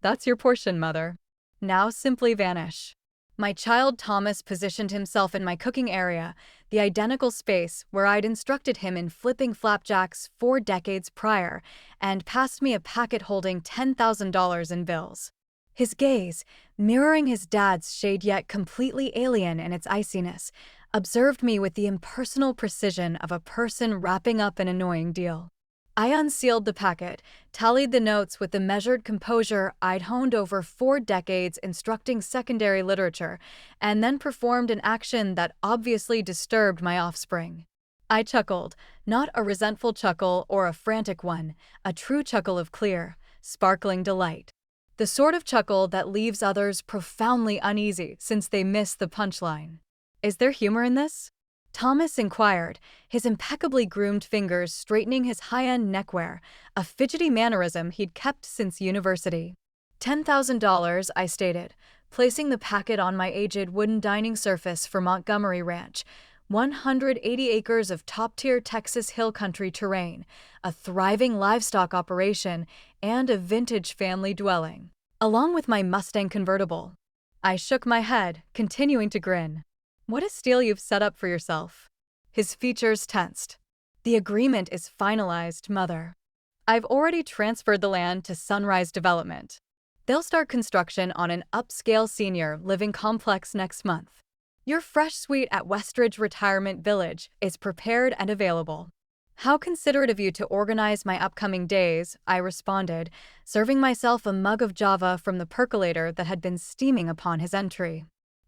That's your portion, mother. Now simply vanish. My child Thomas positioned himself in my cooking area, the identical space where I'd instructed him in flipping flapjacks 4 decades prior, and passed me a packet holding $10,000 in bills. His gaze, mirroring his dad's shade yet completely alien in its iciness, observed me with the impersonal precision of a person wrapping up an annoying deal. I unsealed the packet, tallied the notes with the measured composure I'd honed over 4 decades instructing secondary literature, and then performed an action that obviously disturbed my offspring. I chuckled, not a resentful chuckle or a frantic one, a true chuckle of clear, sparkling delight. The sort of chuckle that leaves others profoundly uneasy since they miss the punchline. Is there humor in this? Thomas inquired, his impeccably groomed fingers straightening his high-end neckwear, a fidgety mannerism he'd kept since university. $10,000, I stated, placing the packet on my aged wooden dining surface for Montgomery Ranch, 180 acres of top-tier Texas hill country terrain, a thriving livestock operation, and a vintage family dwelling, along with my Mustang convertible. I shook my head, continuing to grin. What a steal you've set up for yourself. His features tensed. The agreement is finalized, mother. I've already transferred the land to Sunrise Development. They'll start construction on an upscale senior living complex next month. Your fresh suite at Westridge Retirement Village is prepared and available. How considerate of you to organize my upcoming days, I responded, serving myself a mug of Java from the percolator that had been steaming upon his entry.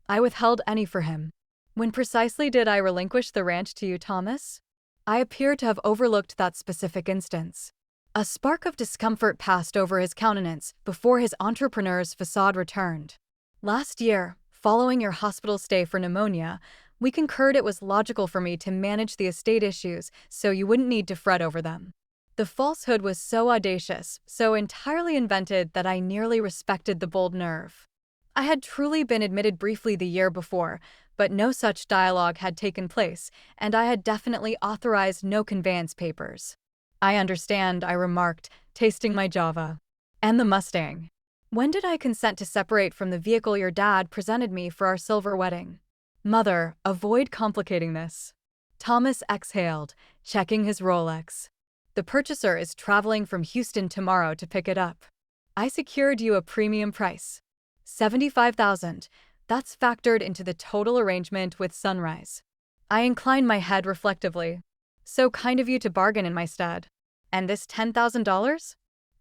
I withheld any for him. When precisely did I relinquish the ranch to you, Thomas? I appear to have overlooked that specific instance. A spark of discomfort passed over his countenance before his entrepreneur's facade returned. Last year, following your hospital stay for pneumonia, we concurred it was logical for me to manage the estate issues so you wouldn't need to fret over them. The falsehood was so audacious, so entirely invented that I nearly respected the bold nerve. I had truly been admitted briefly the year before, but no such dialogue had taken place, and I had definitely authorized no conveyance papers. I understand, I remarked, tasting my Java. And the Mustang. When did I consent to separate from the vehicle your dad presented me for our silver wedding? Mother, avoid complicating this. Thomas exhaled, checking his Rolex. The purchaser is traveling from Houston tomorrow to pick it up. I secured you a premium price. $75,000. That's factored into the total arrangement with Sunrise. I inclined my head reflectively. So kind of you to bargain in my stead. And this $10,000?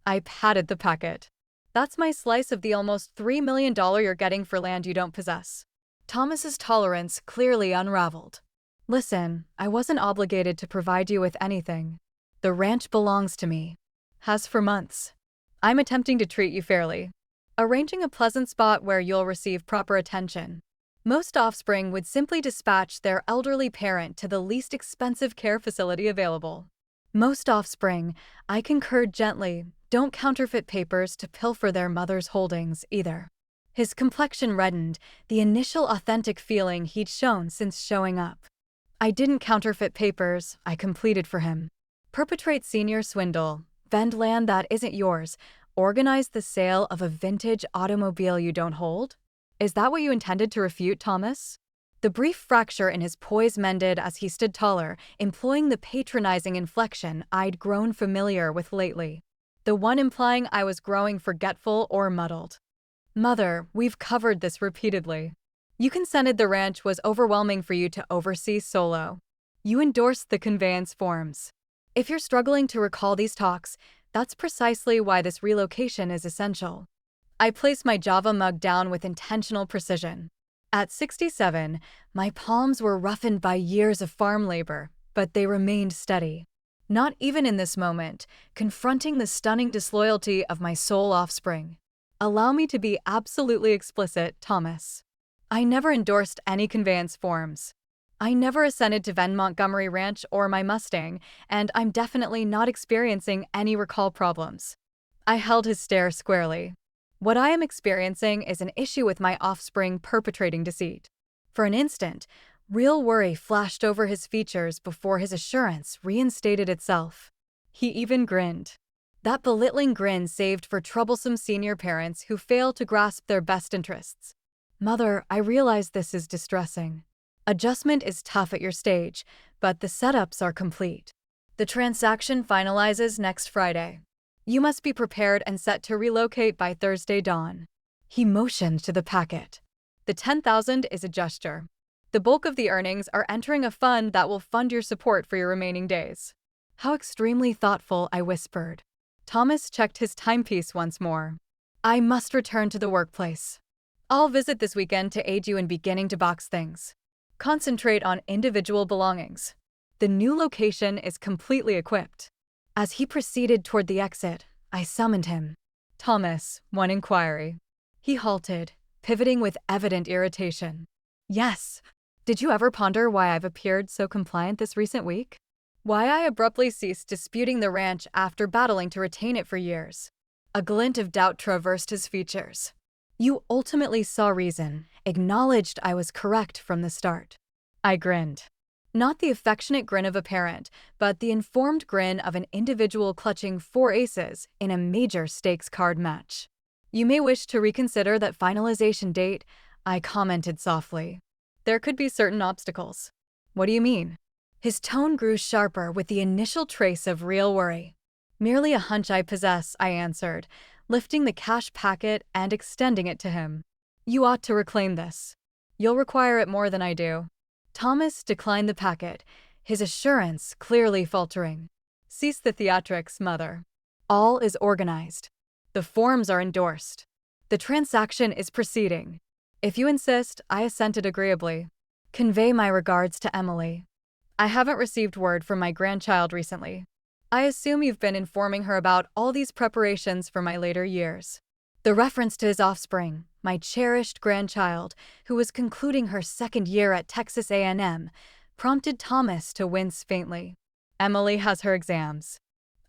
I patted the packet. That's my slice of the almost $3 million you're getting for land you don't possess. Thomas's tolerance clearly unraveled. Listen, I wasn't obligated to provide you with anything. The ranch belongs to me. Has for months. I'm attempting to treat you fairly. Arranging a pleasant spot where you'll receive proper attention. Most offspring would simply dispatch their elderly parent to the least expensive care facility available. Most offspring, I concurred gently, don't counterfeit papers to pilfer their mother's holdings either. His complexion reddened, the initial authentic feeling he'd shown since showing up. I didn't counterfeit papers, I completed for him. Perpetrate senior swindle, vend land that isn't yours, organize the sale of a vintage automobile you don't hold? Is that what you intended to refute, Thomas? The brief fracture in his poise mended as he stood taller, employing the patronizing inflection I'd grown familiar with lately. The one implying I was growing forgetful or muddled. Mother, we've covered this repeatedly. You consented the ranch was overwhelming for you to oversee solo. You endorsed the conveyance forms. If you're struggling to recall these talks, that's precisely why this relocation is essential. I placed my Java mug down with intentional precision. At 67, my palms were roughened by years of farm labor, but they remained steady. Not even in this moment, confronting the stunning disloyalty of my sole offspring. Allow me to be absolutely explicit, Thomas. I never endorsed any conveyance forms. I never assented to vend Montgomery Ranch or my Mustang, and I'm definitely not experiencing any recall problems. I held his stare squarely. What I am experiencing is an issue with my offspring perpetrating deceit. For an instant, real worry flashed over his features before his assurance reinstated itself. He even grinned. That belittling grin saved for troublesome senior parents who fail to grasp their best interests. Mother, I realize this is distressing. Adjustment is tough at your stage, but the setups are complete. The transaction finalizes next Friday. You must be prepared and set to relocate by Thursday dawn. He motioned to the packet. The $10,000 is a gesture. The bulk of the earnings are entering a fund that will fund your support for your remaining days. How extremely thoughtful, I whispered. Thomas checked his timepiece once more. I must return to the workplace. I'll visit this weekend to aid you in beginning to box things. Concentrate on individual belongings. The new location is completely equipped. As he proceeded toward the exit, I summoned him. Thomas, one inquiry. He halted, pivoting with evident irritation. Yes. Did you ever ponder why I've appeared so compliant this recent week? Why I abruptly ceased disputing the ranch after battling to retain it for years? A glint of doubt traversed his features. You ultimately saw reason, acknowledged I was correct from the start. I grinned. Not the affectionate grin of a parent, but the informed grin of an individual clutching 4 aces in a major stakes card match. You may wish to reconsider that finalization date, I commented softly. There could be certain obstacles. What do you mean? His tone grew sharper with the initial trace of real worry. Merely a hunch I possess, I answered, lifting the cash packet and extending it to him. You ought to reclaim this. You'll require it more than I do. Thomas declined the packet, his assurance clearly faltering. Cease the theatrics, Mother. All is organized. The forms are endorsed. The transaction is proceeding. If you insist, I assented agreeably. Convey my regards to Emily. I haven't received word from my grandchild recently. I assume you've been informing her about all these preparations for my later years. The reference to his offspring, my cherished grandchild, who was concluding her 2nd year at Texas A&M, prompted Thomas to wince faintly. Emily has her exams.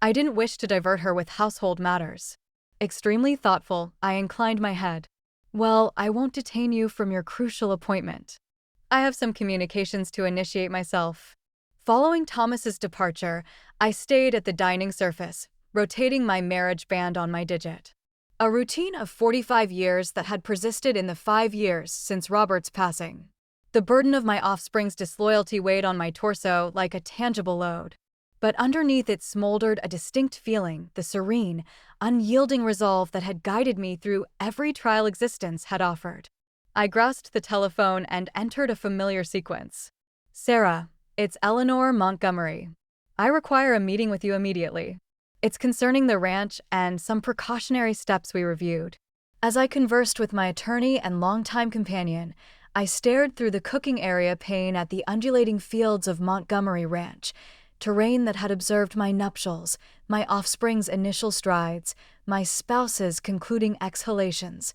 I didn't wish to divert her with household matters. Extremely thoughtful, I inclined my head. Well, I won't detain you from your crucial appointment. I have some communications to initiate myself. Following Thomas's departure, I stayed at the dining surface, rotating my marriage band on my digit. A routine of 45 years that had persisted in the 5 years since Robert's passing. The burden of my offspring's disloyalty weighed on my torso like a tangible load. But underneath it smoldered a distinct feeling, the serene, unyielding resolve that had guided me through every trial existence had offered. I grasped the telephone and entered a familiar sequence. Sarah, it's Eleanor Montgomery. I require a meeting with you immediately. It's concerning the ranch and some precautionary steps we reviewed. As I conversed with my attorney and longtime companion, I stared through the cooking area pane at the undulating fields of Montgomery Ranch, terrain that had observed my nuptials, my offspring's initial strides, my spouse's concluding exhalations,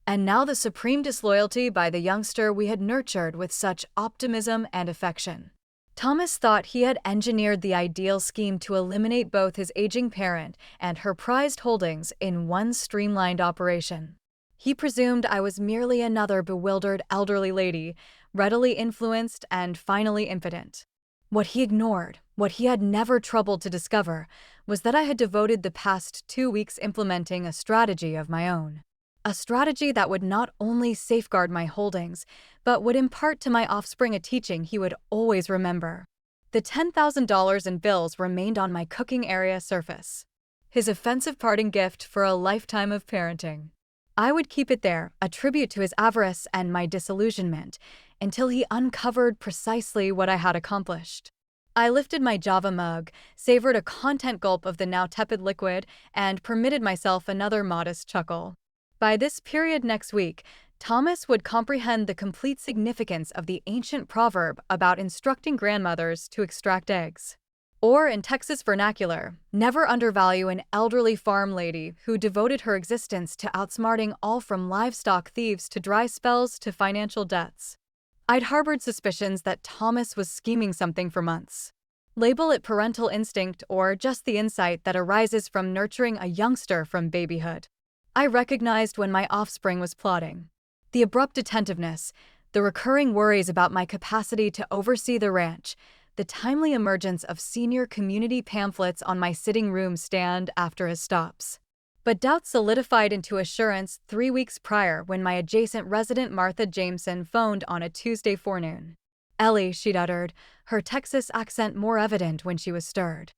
and now the supreme disloyalty by the youngster we had nurtured with such optimism and affection. Thomas thought he had engineered the ideal scheme to eliminate both his aging parent and her prized holdings in one streamlined operation. He presumed I was merely another bewildered elderly lady, readily influenced and finally impotent. What he ignored, what he had never troubled to discover, was that I had devoted the past 2 weeks implementing a strategy of my own. A strategy that would not only safeguard my holdings, but would impart to my offspring a teaching he would always remember. The $10,000 in bills remained on my cooking area surface. His offensive parting gift for a lifetime of parenting. I would keep it there, a tribute to his avarice and my disillusionment, until he uncovered precisely what I had accomplished. I lifted my Java mug, savored a content gulp of the now tepid liquid, and permitted myself another modest chuckle. By this period next week, Thomas would comprehend the complete significance of the ancient proverb about instructing grandmothers to extract eggs. Or, in Texas vernacular, never undervalue an elderly farm lady who devoted her existence to outsmarting all from livestock thieves to dry spells to financial debts. I'd harbored suspicions that Thomas was scheming something for months. Label it parental instinct or just the insight that arises from nurturing a youngster from babyhood. I recognized when my offspring was plotting. The abrupt attentiveness, the recurring worries about my capacity to oversee the ranch, the timely emergence of senior community pamphlets on my sitting room stand after his stops. But doubt solidified into assurance 3 weeks prior when my adjacent resident Martha Jameson phoned on a Tuesday forenoon. "Ellie," she'd uttered, her Texas accent more evident when she was stirred.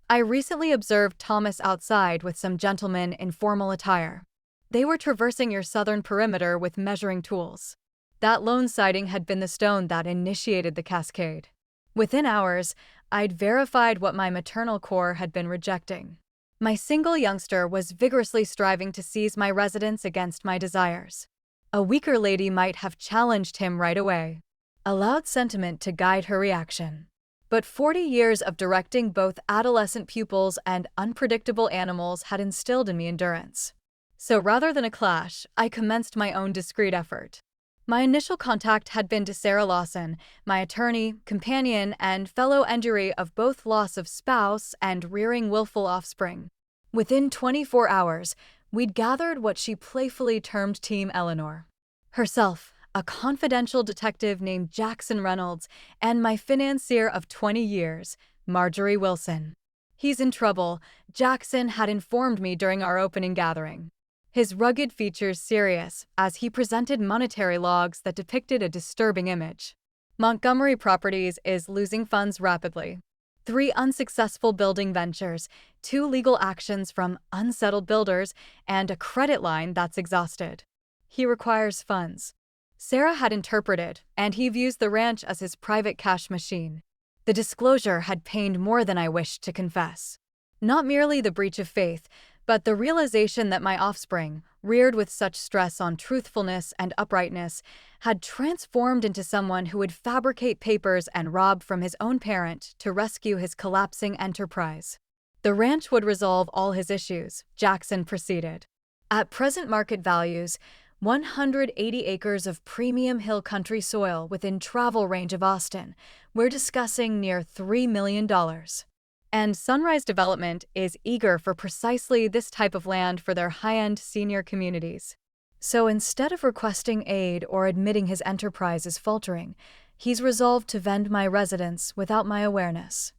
"I recently observed Thomas outside with some gentlemen in formal attire. They were traversing your southern perimeter with measuring tools." That lone sighting had been the stone that initiated the cascade. Within hours, I'd verified what my maternal core had been rejecting. My single youngster was vigorously striving to seize my residence against my desires. A weaker lady might have challenged him right away, allowed sentiment to guide her reaction. But 40 years of directing both adolescent pupils and unpredictable animals had instilled in me endurance. So rather than a clash, I commenced my own discreet effort. My initial contact had been to Sarah Lawson, my attorney, companion, and fellow enduree of both loss of spouse and rearing willful offspring. Within 24 hours, we'd gathered what she playfully termed Team Eleanor. Herself, a confidential detective named Jackson Reynolds, and my financier of 20 years, Marjorie Wilson. "He's in trouble," Jackson had informed me during our opening gathering. His rugged features serious as he presented monetary logs that depicted a disturbing image. "Montgomery Properties is losing funds rapidly. 3 unsuccessful building ventures, 2 legal actions from unsettled builders, and a credit line that's exhausted. He requires funds." Sarah had interpreted, and he views the ranch as his private cash machine. The disclosure had pained more than I wished to confess. Not merely the breach of faith, but the realization that my offspring, reared with such stress on truthfulness and uprightness, had transformed into someone who would fabricate papers and rob from his own parent to rescue his collapsing enterprise. The ranch would resolve all his issues, Jackson proceeded. At present market values, 180 acres of premium hill country soil within travel range of Austin, we're discussing near $3 million. And Sunrise Development is eager for precisely this type of land for their high-end senior communities. So instead of requesting aid or admitting his enterprise is faltering, he's resolved to vend my residence without my awareness.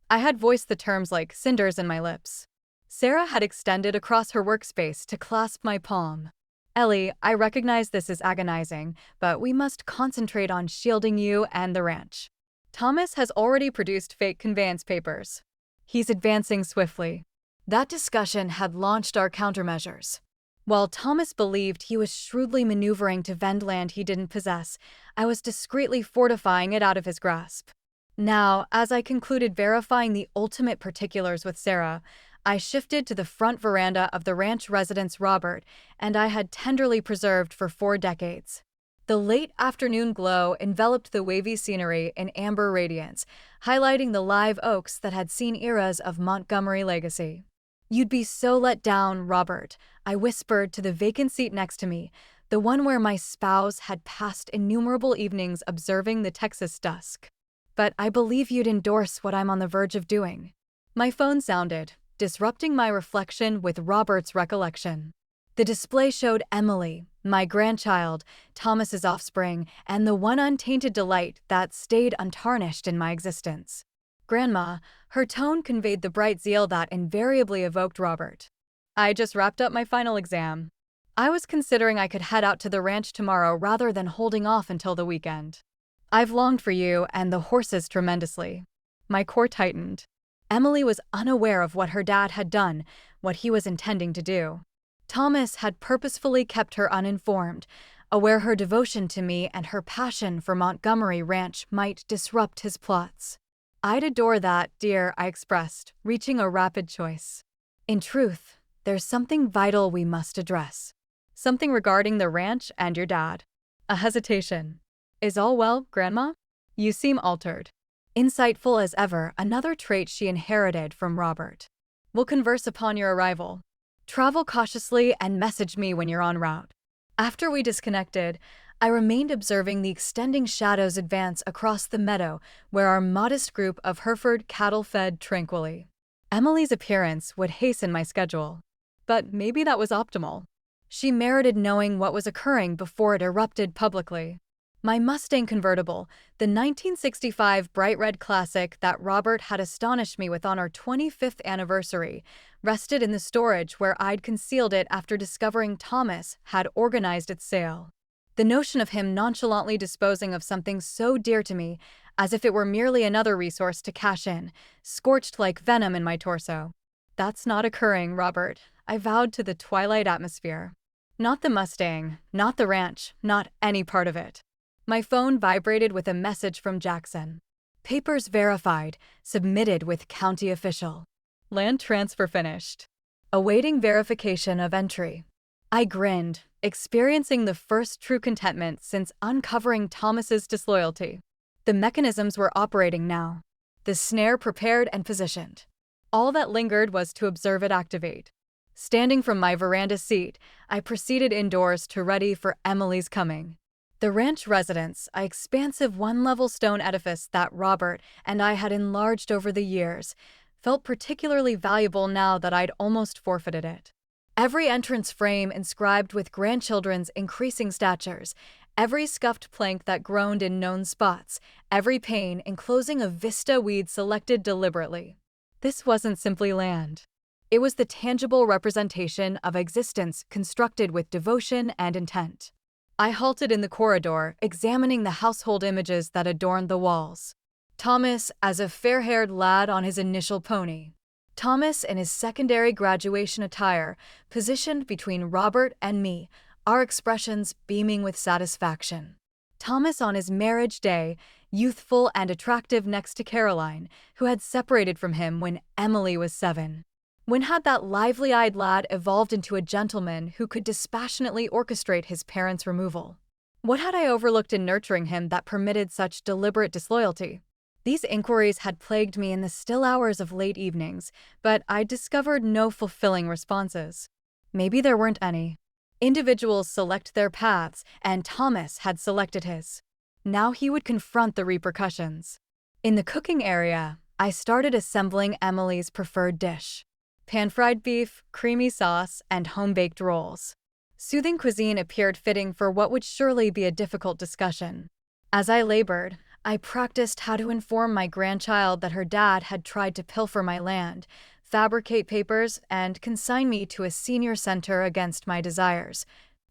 I had voiced the terms like cinders in my lips. Sarah had extended across her workspace to clasp my palm. "Ellie, I recognize this is agonizing, but we must concentrate on shielding you and the ranch. Thomas has already produced fake conveyance papers. He's advancing swiftly." That discussion had launched our countermeasures. While Thomas believed he was shrewdly maneuvering to vend land he didn't possess, I was discreetly fortifying it out of his grasp. Now, as I concluded verifying the ultimate particulars with Sarah, I shifted to the front veranda of the ranch residence Robert, and I had tenderly preserved for 4 decades. The late afternoon glow enveloped the wavy scenery in amber radiance, highlighting the live oaks that had seen eras of Montgomery legacy. "You'd be so let down, Robert," I whispered to the vacant seat next to me, the one where my spouse had passed innumerable evenings observing the Texas dusk. "But I believe you'd endorse what I'm on the verge of doing." My phone sounded, disrupting my reflection with Robert's recollection. The display showed Emily, my grandchild, Thomas's offspring, and the one untainted delight that stayed untarnished in my existence. "Grandma," her tone conveyed the bright zeal that invariably evoked Robert. "I just wrapped up my final exam. I was considering I could head out to the ranch tomorrow rather than holding off until the weekend. I've longed for you and the horses tremendously." My core tightened. Emily was unaware of what her dad had done, what he was intending to do. Thomas had purposefully kept her uninformed, aware her devotion to me and her passion for Montgomery Ranch might disrupt his plots. "I'd adore that, dear," I expressed, reaching a rapid choice. "In truth, there's something vital we must address. Something regarding the ranch and your dad." A hesitation. "Is all well, Grandma? You seem altered." Insightful as ever, another trait she inherited from Robert. "We'll converse upon your arrival. Travel cautiously and message me when you're en route." After we disconnected, I remained observing the extending shadows advance across the meadow where our modest group of Hereford cattle fed tranquilly. Emily's appearance would hasten my schedule. But maybe that was optimal. She merited knowing what was occurring before it erupted publicly. My Mustang convertible, the 1965 bright red classic that Robert had astonished me with on our 25th anniversary, rested in the storage where I'd concealed it after discovering Thomas had organized its sale. The notion of him nonchalantly disposing of something so dear to me, as if it were merely another resource to cash in, scorched like venom in my torso. "That's not occurring, Robert," I vowed to the twilight atmosphere. Not the Mustang, not the ranch, not any part of it. My phone vibrated with a message from Jackson. "Papers verified, submitted with county official. Land transfer finished. Awaiting verification of entry." I grinned, experiencing the first true contentment since uncovering Thomas's disloyalty. The mechanisms were operating now. The snare prepared and positioned. All that lingered was to observe it activate. Standing from my veranda seat, I proceeded indoors to ready for Emily's coming. The ranch residence, an expansive one-level stone edifice that Robert and I had enlarged over the years, felt particularly valuable now that I'd almost forfeited it. Every entrance frame inscribed with grandchildren's increasing statures, every scuffed plank that groaned in known spots, every pane enclosing a vista we'd selected deliberately. This wasn't simply land. It was the tangible representation of existence constructed with devotion and intent. I halted in the corridor, examining the household images that adorned the walls. Thomas as a fair-haired lad on his initial pony. Thomas in his secondary graduation attire, positioned between Robert and me, our expressions beaming with satisfaction. Thomas on his marriage day, youthful and attractive next to Caroline, who had separated from him when Emily was 7. When had that lively-eyed lad evolved into a gentleman who could dispassionately orchestrate his parents' removal? What had I overlooked in nurturing him that permitted such deliberate disloyalty? These inquiries had plagued me in the still hours of late evenings, but I discovered no fulfilling responses. Maybe there weren't any. Individuals select their paths, and Thomas had selected his. Now he would confront the repercussions. In the cooking area, I started assembling Emily's preferred dish. Pan-fried beef, creamy sauce, and home-baked rolls. Soothing cuisine appeared fitting for what would surely be a difficult discussion. As I labored, I practiced how to inform my grandchild that her dad had tried to pilfer my land, fabricate papers, and consign me to a senior center against my desires,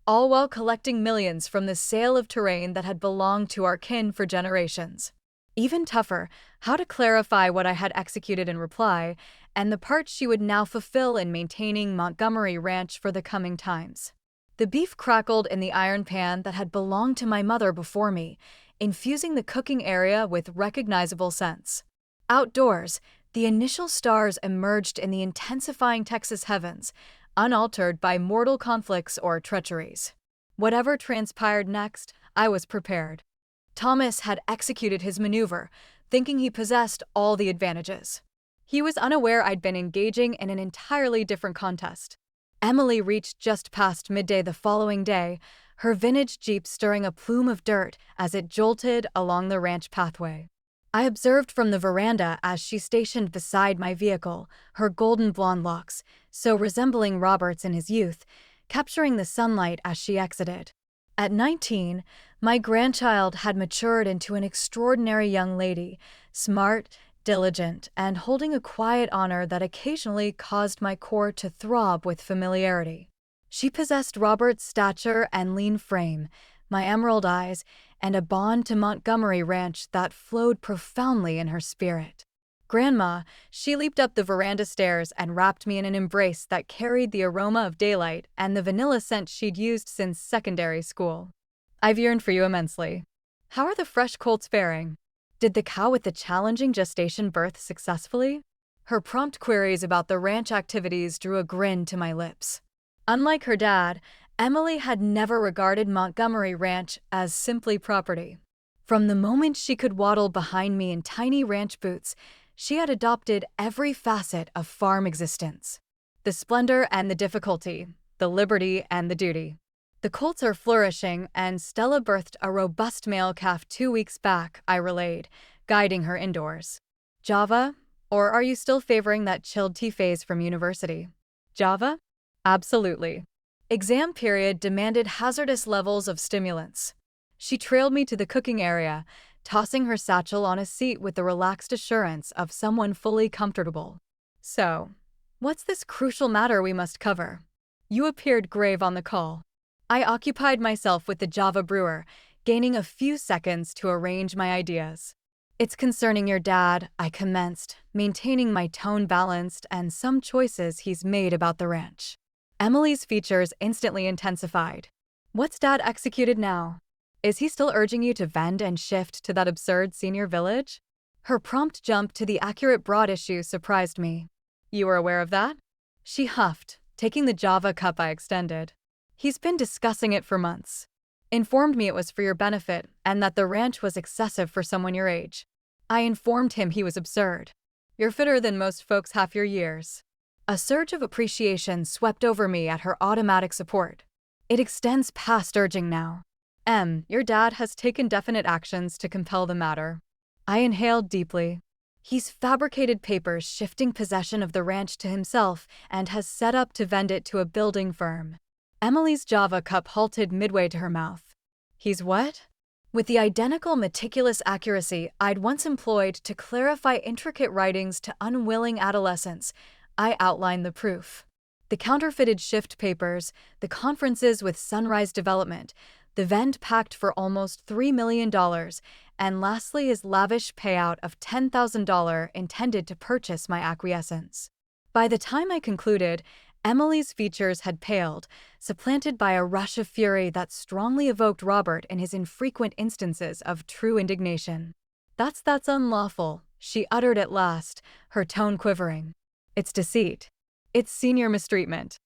all while collecting millions from the sale of terrain that had belonged to our kin for generations. Even tougher, how to clarify what I had executed in reply, and the part she would now fulfill in maintaining Montgomery Ranch for the coming times. The beef crackled in the iron pan that had belonged to my mother before me, infusing the cooking area with recognizable scents. Outdoors, the initial stars emerged in the intensifying Texas heavens, unaltered by mortal conflicts or treacheries. Whatever transpired next, I was prepared. Thomas had executed his maneuver, thinking he possessed all the advantages. He was unaware I'd been engaging in an entirely different contest. Emily reached just past midday the following day, her vintage Jeep stirring a plume of dirt as it jolted along the ranch pathway. I observed from the veranda as she stationed beside my vehicle, her golden blonde locks, so resembling Robert's in his youth, capturing the sunlight as she exited. At 19, my grandchild had matured into an extraordinary young lady, smart, diligent, and holding a quiet honor that occasionally caused my core to throb with familiarity. She possessed Robert's stature and lean frame, my emerald eyes, and a bond to Montgomery Ranch that flowed profoundly in her spirit. "Grandma," she leaped up the veranda stairs and wrapped me in an embrace that carried the aroma of daylight and the vanilla scent she'd used since secondary school. "I've yearned for you immensely. How are the fresh colts faring? Did the cow with the challenging gestation birth successfully?" Her prompt queries about the ranch activities drew a grin to my lips. Unlike her dad, Emily had never regarded Montgomery Ranch as simply property. From the moment she could waddle behind me in tiny ranch boots, she had adopted every facet of farm existence. The splendor and the difficulty, the liberty and the duty. "The colts are flourishing, and Stella birthed a robust male calf 2 weeks back," I relayed, guiding her indoors. "Java? Or are you still favoring that chilled tea phase from university?" "Java? Absolutely. Exam period demanded hazardous levels of stimulants." She trailed me to the cooking area, tossing her satchel on a seat with the relaxed assurance of someone fully comfortable. So, what's this crucial matter we must cover? You appeared grave on the call. I occupied myself with the Java brewer, gaining a few seconds to arrange my ideas. It's concerning your dad, I commenced, maintaining my tone balanced and some choices he's made about the ranch. Emily's features instantly intensified. What's Dad executed now? Is he still urging you to vend and shift to that absurd senior village? Her prompt jump to the accurate broad issue surprised me. You were aware of that? She huffed, taking the Java cup I extended. He's been discussing it for months. Informed me it was for your benefit and that the ranch was excessive for someone your age. I informed him he was absurd. You're fitter than most folks half your years. A surge of appreciation swept over me at her automatic support. It extends past urging now. Your dad has taken definite actions to compel the matter. I inhaled deeply. He's fabricated papers shifting possession of the ranch to himself and has set up to vend it to a building firm. Emily's Java cup halted midway to her mouth. He's what? With the identical meticulous accuracy I'd once employed to clarify intricate writings to unwilling adolescents, I outlined the proof. The counterfeited shift papers, the conferences with Sunrise Development, the vend pact for almost $3 million, and lastly his lavish payout of $10,000 intended to purchase my acquiescence. By the time I concluded, Emily's features had paled, supplanted by a rush of fury that strongly evoked Robert in his infrequent instances of true indignation. That's unlawful, she uttered at last, her tone quivering. It's deceit. It's senior mistreatment.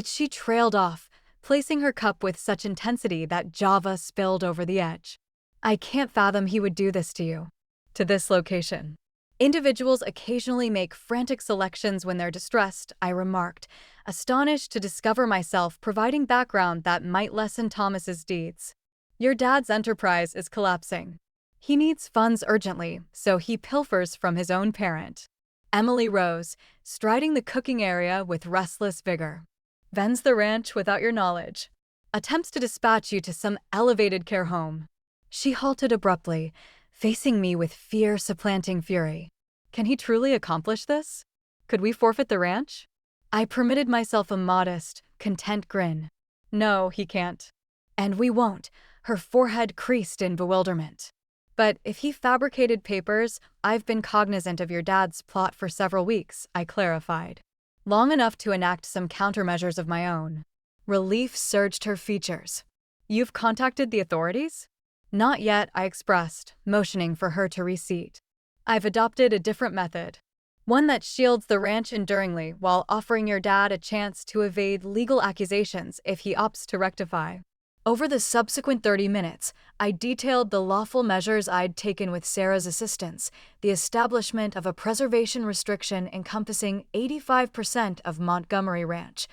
She trailed off, placing her cup with such intensity that Java spilled over the edge. I can't fathom he would do this to you. To this location. Individuals occasionally make frantic selections when they're distressed, I remarked, astonished to discover myself providing background that might lessen Thomas's deeds. Your dad's enterprise is collapsing. He needs funds urgently, so he pilfers from his own parent. Emily rose, striding the cooking area with restless vigor. Vends the ranch without your knowledge. Attempts to dispatch you to some elevated care home. She halted abruptly, facing me with fear supplanting fury. Can he truly accomplish this? Could we forfeit the ranch? I permitted myself a modest, content grin. No, he can't. And we won't, her forehead creased in bewilderment. But if he fabricated papers, I've been cognizant of your dad's plot for several weeks, I clarified. Long enough to enact some countermeasures of my own. Relief surged her features. You've contacted the authorities? Not yet, I expressed, motioning for her to reseat. I've adopted a different method. One that shields the ranch enduringly while offering your dad a chance to evade legal accusations if he opts to rectify. Over the subsequent 30 minutes, I detailed the lawful measures I'd taken with Sarah's assistance, the establishment of a preservation restriction encompassing 85% of Montgomery Ranch,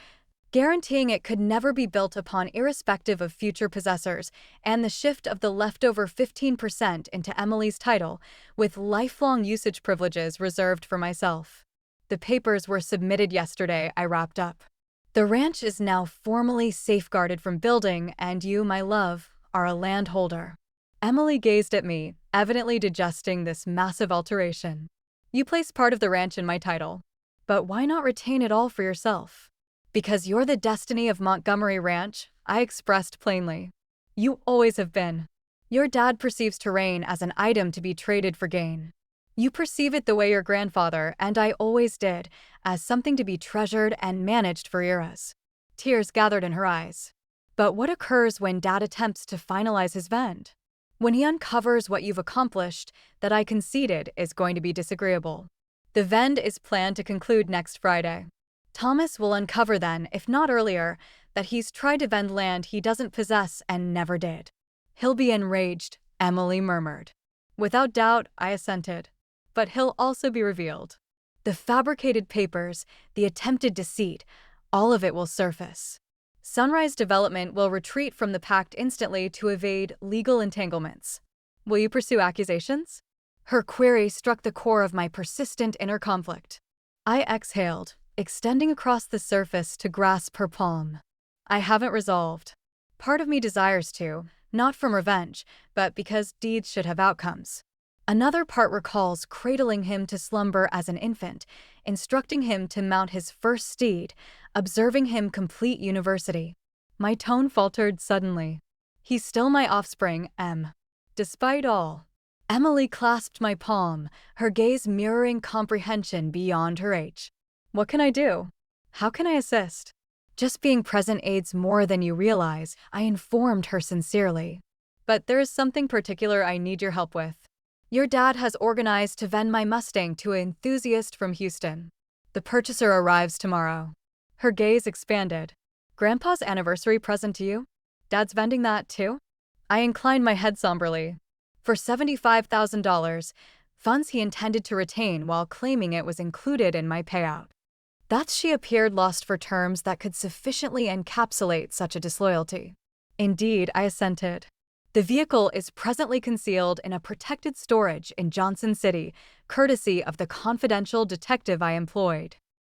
guaranteeing it could never be built upon irrespective of future possessors, and the shift of the leftover 15% into Emily's title, with lifelong usage privileges reserved for myself. The papers were submitted yesterday, I wrapped up. The ranch is now formally safeguarded from building, and you, my love, are a landholder. Emily gazed at me, evidently digesting this massive alteration. You place part of the ranch in my title, but why not retain it all for yourself? Because you're the destiny of Montgomery Ranch, I expressed plainly. You always have been. Your dad perceives terrain as an item to be traded for gain. You perceive it the way your grandfather, and I always did, as something to be treasured and managed for eras. Tears gathered in her eyes. But what occurs when Dad attempts to finalize his vend? When he uncovers what you've accomplished, that I conceded is going to be disagreeable. The vend is planned to conclude next Friday. Thomas will uncover then, if not earlier, that he's tried to vend land he doesn't possess and never did. He'll be enraged, Emily murmured. Without doubt, I assented. But he'll also be revealed. The fabricated papers, the attempted deceit, all of it will surface. Sunrise Development will retreat from the pact instantly to evade legal entanglements. Will you pursue accusations? Her query struck the core of my persistent inner conflict. I exhaled, extending across the surface to grasp her palm. I haven't resolved. Part of me desires to, Not from revenge, but because deeds should have outcomes. Another part recalls cradling him to slumber as an infant, instructing him to mount his first steed, observing him complete university. My tone faltered suddenly. He's still my offspring, Em. Despite all. Emily clasped my palm, her gaze mirroring comprehension beyond her age. What can I do? How can I assist? Just being present aids more than you realize, I informed her sincerely. But there is something particular I need your help with. Your dad has organized to vend my Mustang to an enthusiast from Houston. The purchaser arrives tomorrow. Her gaze expanded. Grandpa's anniversary present to you? Dad's vending that too? I inclined my head somberly. For $75,000, funds he intended to retain while claiming it was included in my payout. Thus she appeared lost for terms that could sufficiently encapsulate such a disloyalty. Indeed, I assented. The vehicle is presently concealed in a protected storage in Johnson City, courtesy of the confidential detective I employed.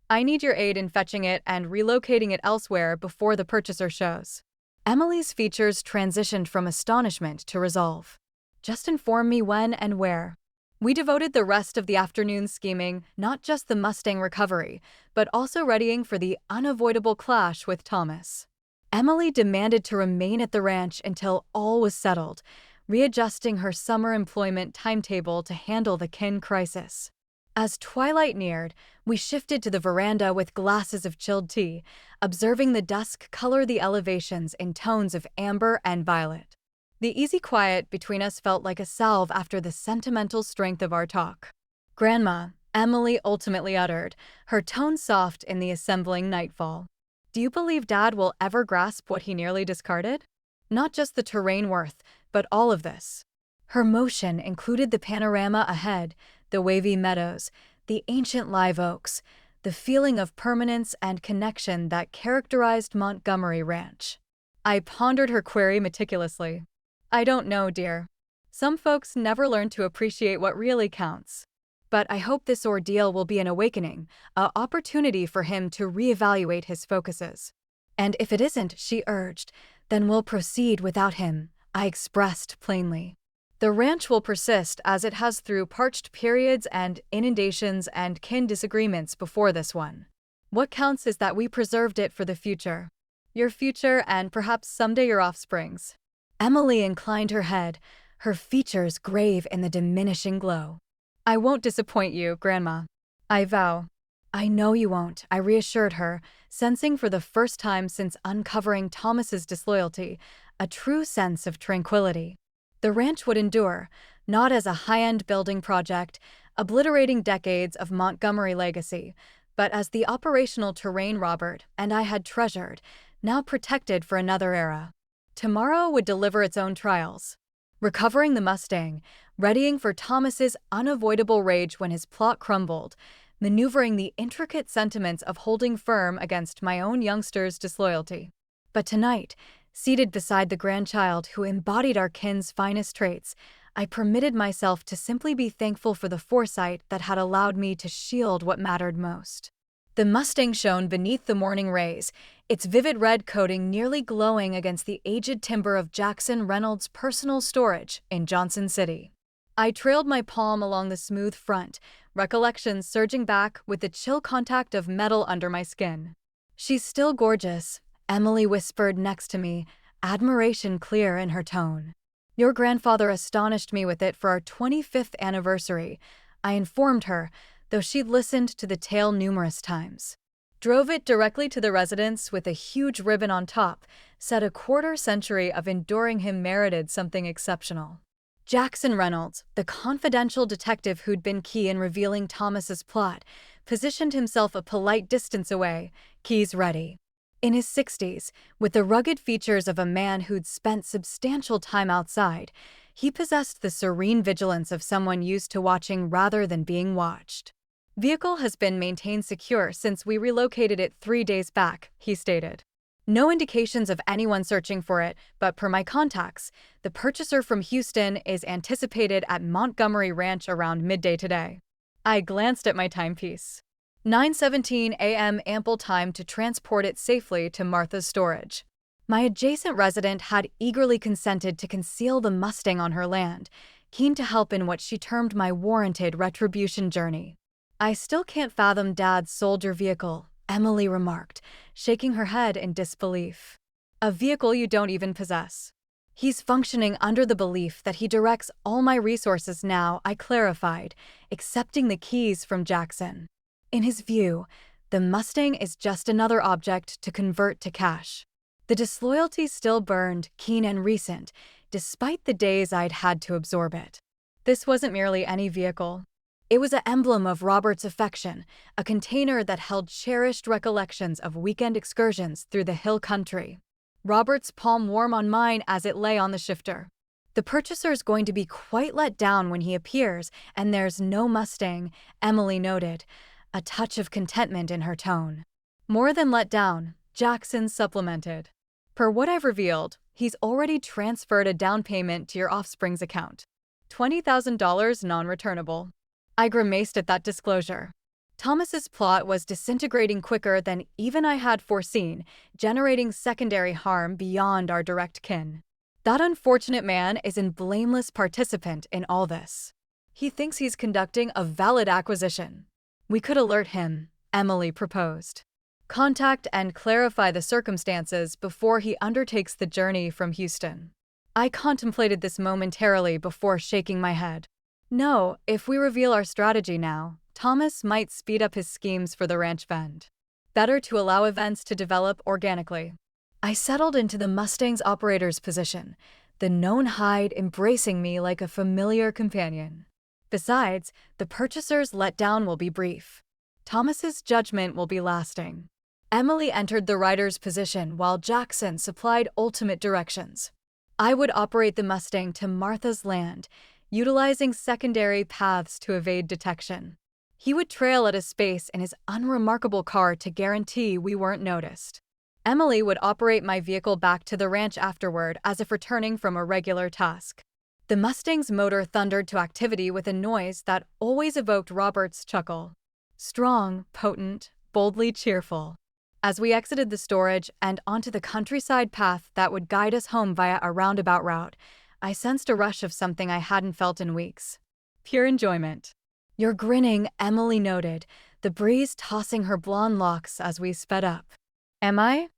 I need your aid in fetching it and relocating it elsewhere before the purchaser shows. Emily's features transitioned from astonishment to resolve. Just inform me when and where. We devoted the rest of the afternoon scheming not just the Mustang recovery, but also readying for the unavoidable clash with Thomas. Emily demanded to remain at the ranch until all was settled, readjusting her summer employment timetable to handle the kin crisis. As twilight neared, we shifted to the veranda with glasses of chilled tea, observing the dusk color the elevations in tones of amber and violet. The easy quiet between us felt like a salve after the sentimental strength of our talk. "Grandma," Emily ultimately uttered, her tone soft in the assembling nightfall. "Do you believe Dad will ever grasp what he nearly discarded? Not just the terrain worth, but all of this." Her motion included the panorama ahead, the wavy meadows, the ancient live oaks, the feeling of permanence and connection that characterized Montgomery Ranch. I pondered her query meticulously. "I don't know, dear. Some folks never learn to appreciate what really counts. But I hope this ordeal will be an awakening, an opportunity for him to reevaluate his focuses." "And if it isn't," she urged, "then we'll proceed without him," I expressed plainly. "The ranch will persist as it has through parched periods and inundations and kin disagreements before this one. What counts is that we preserved it for the future. Your future and perhaps someday your offspring's." Emily inclined her head, her features grave in the diminishing glow. "I won't disappoint you, Grandma. I vow." "I know you won't," I reassured her, sensing for the first time since uncovering Thomas's disloyalty, a true sense of tranquility. The ranch would endure, not as a high-end building project, obliterating decades of Montgomery legacy, but as the operational terrain Robert and I had treasured, now protected for another era. Tomorrow would deliver its own trials. Recovering the Mustang, readying for Thomas's unavoidable rage when his plot crumbled, maneuvering the intricate sentiments of holding firm against my own youngster's disloyalty. But tonight, seated beside the grandchild who embodied our kin's finest traits, I permitted myself to simply be thankful for the foresight that had allowed me to shield what mattered most. The Mustang shone beneath the morning rays, its vivid red coating nearly glowing against the aged timber of Jackson Reynolds' personal storage in Johnson City. I trailed my palm along the smooth front, recollections surging back with the chill contact of metal under my skin. "She's still gorgeous," Emily whispered next to me, admiration clear in her tone. "Your grandfather astonished me with it for our 25th anniversary," I informed her, though she'd listened to the tale numerous times. "Drove it directly to the residence with a huge ribbon on top, said a quarter-century of enduring him merited something exceptional." Jackson Reynolds, the confidential detective who'd been key in revealing Thomas's plot, positioned himself a polite distance away, keys ready. In his 60s, with the rugged features of a man who'd spent substantial time outside, he possessed the serene vigilance of someone used to watching rather than being watched. "Vehicle has been maintained secure since we relocated it 3 days back," he stated. "No indications of anyone searching for it, but per my contacts, the purchaser from Houston is anticipated at Montgomery Ranch around midday today." I glanced at my timepiece. 9:17 a.m. ample time to transport it safely to Martha's storage. My adjacent resident had eagerly consented to conceal the Mustang on her land, keen to help in what she termed my warranted retribution journey. "I still can't fathom Dad's soldier vehicle," Emily remarked, shaking her head in disbelief. "A vehicle you don't even possess." "He's functioning under the belief that he directs all my resources now," I clarified, accepting the keys from Jackson. In his view, the Mustang is just another object to convert to cash. The disloyalty still burned, keen and recent, despite the days I'd had to absorb it. This wasn't merely any vehicle. It was an emblem of Robert's affection, a container that held cherished recollections of weekend excursions through the hill country. Robert's palm warm on mine as it lay on the shifter. "The purchaser's going to be quite let down when he appears, and there's no Mustang," Emily noted, a touch of contentment in her tone. "More than let down," Jackson supplemented. "Per what I've revealed, he's already transferred a down payment to your offspring's account. $20,000 non-returnable." I grimaced at that disclosure. Thomas's plot was disintegrating quicker than even I had foreseen, generating secondary harm beyond our direct kin. That unfortunate man is a blameless participant in all this. He thinks he's conducting a valid acquisition. "We could alert him," Emily proposed. "Contact and clarify the circumstances before he undertakes the journey from Houston." I contemplated this momentarily before shaking my head. No, if we reveal our strategy now, Thomas might speed up his schemes for the ranch vend. Better to allow events to develop organically. I settled into the Mustang's operator's position, the known hide embracing me like a familiar companion. Besides, the purchaser's letdown will be brief. Thomas's judgment will be lasting. Emily entered the rider's position while Jackson supplied ultimate directions. I would operate the Mustang to Martha's land, utilizing secondary paths to evade detection. He would trail at a space in his unremarkable car to guarantee we weren't noticed. Emily would operate my vehicle back to the ranch afterward as if returning from a regular task. The Mustang's motor thundered to activity with a noise that always evoked Robert's chuckle. Strong, potent, boldly cheerful. As we exited the storage and onto the countryside path that would guide us home via a roundabout route, I sensed a rush of something I hadn't felt in weeks. Pure enjoyment. "You're grinning," Emily noted, the breeze tossing her blonde locks as we sped up. "Am I?"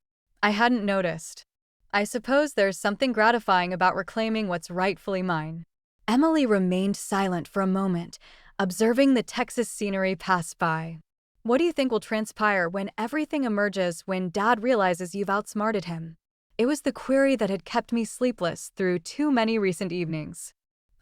I hadn't noticed. "I suppose there's something gratifying about reclaiming what's rightfully mine." Emily remained silent for a moment, observing the Texas scenery pass by. "What do you think will transpire when everything emerges when Dad realizes you've outsmarted him?" It was the query that had kept me sleepless through too many recent evenings.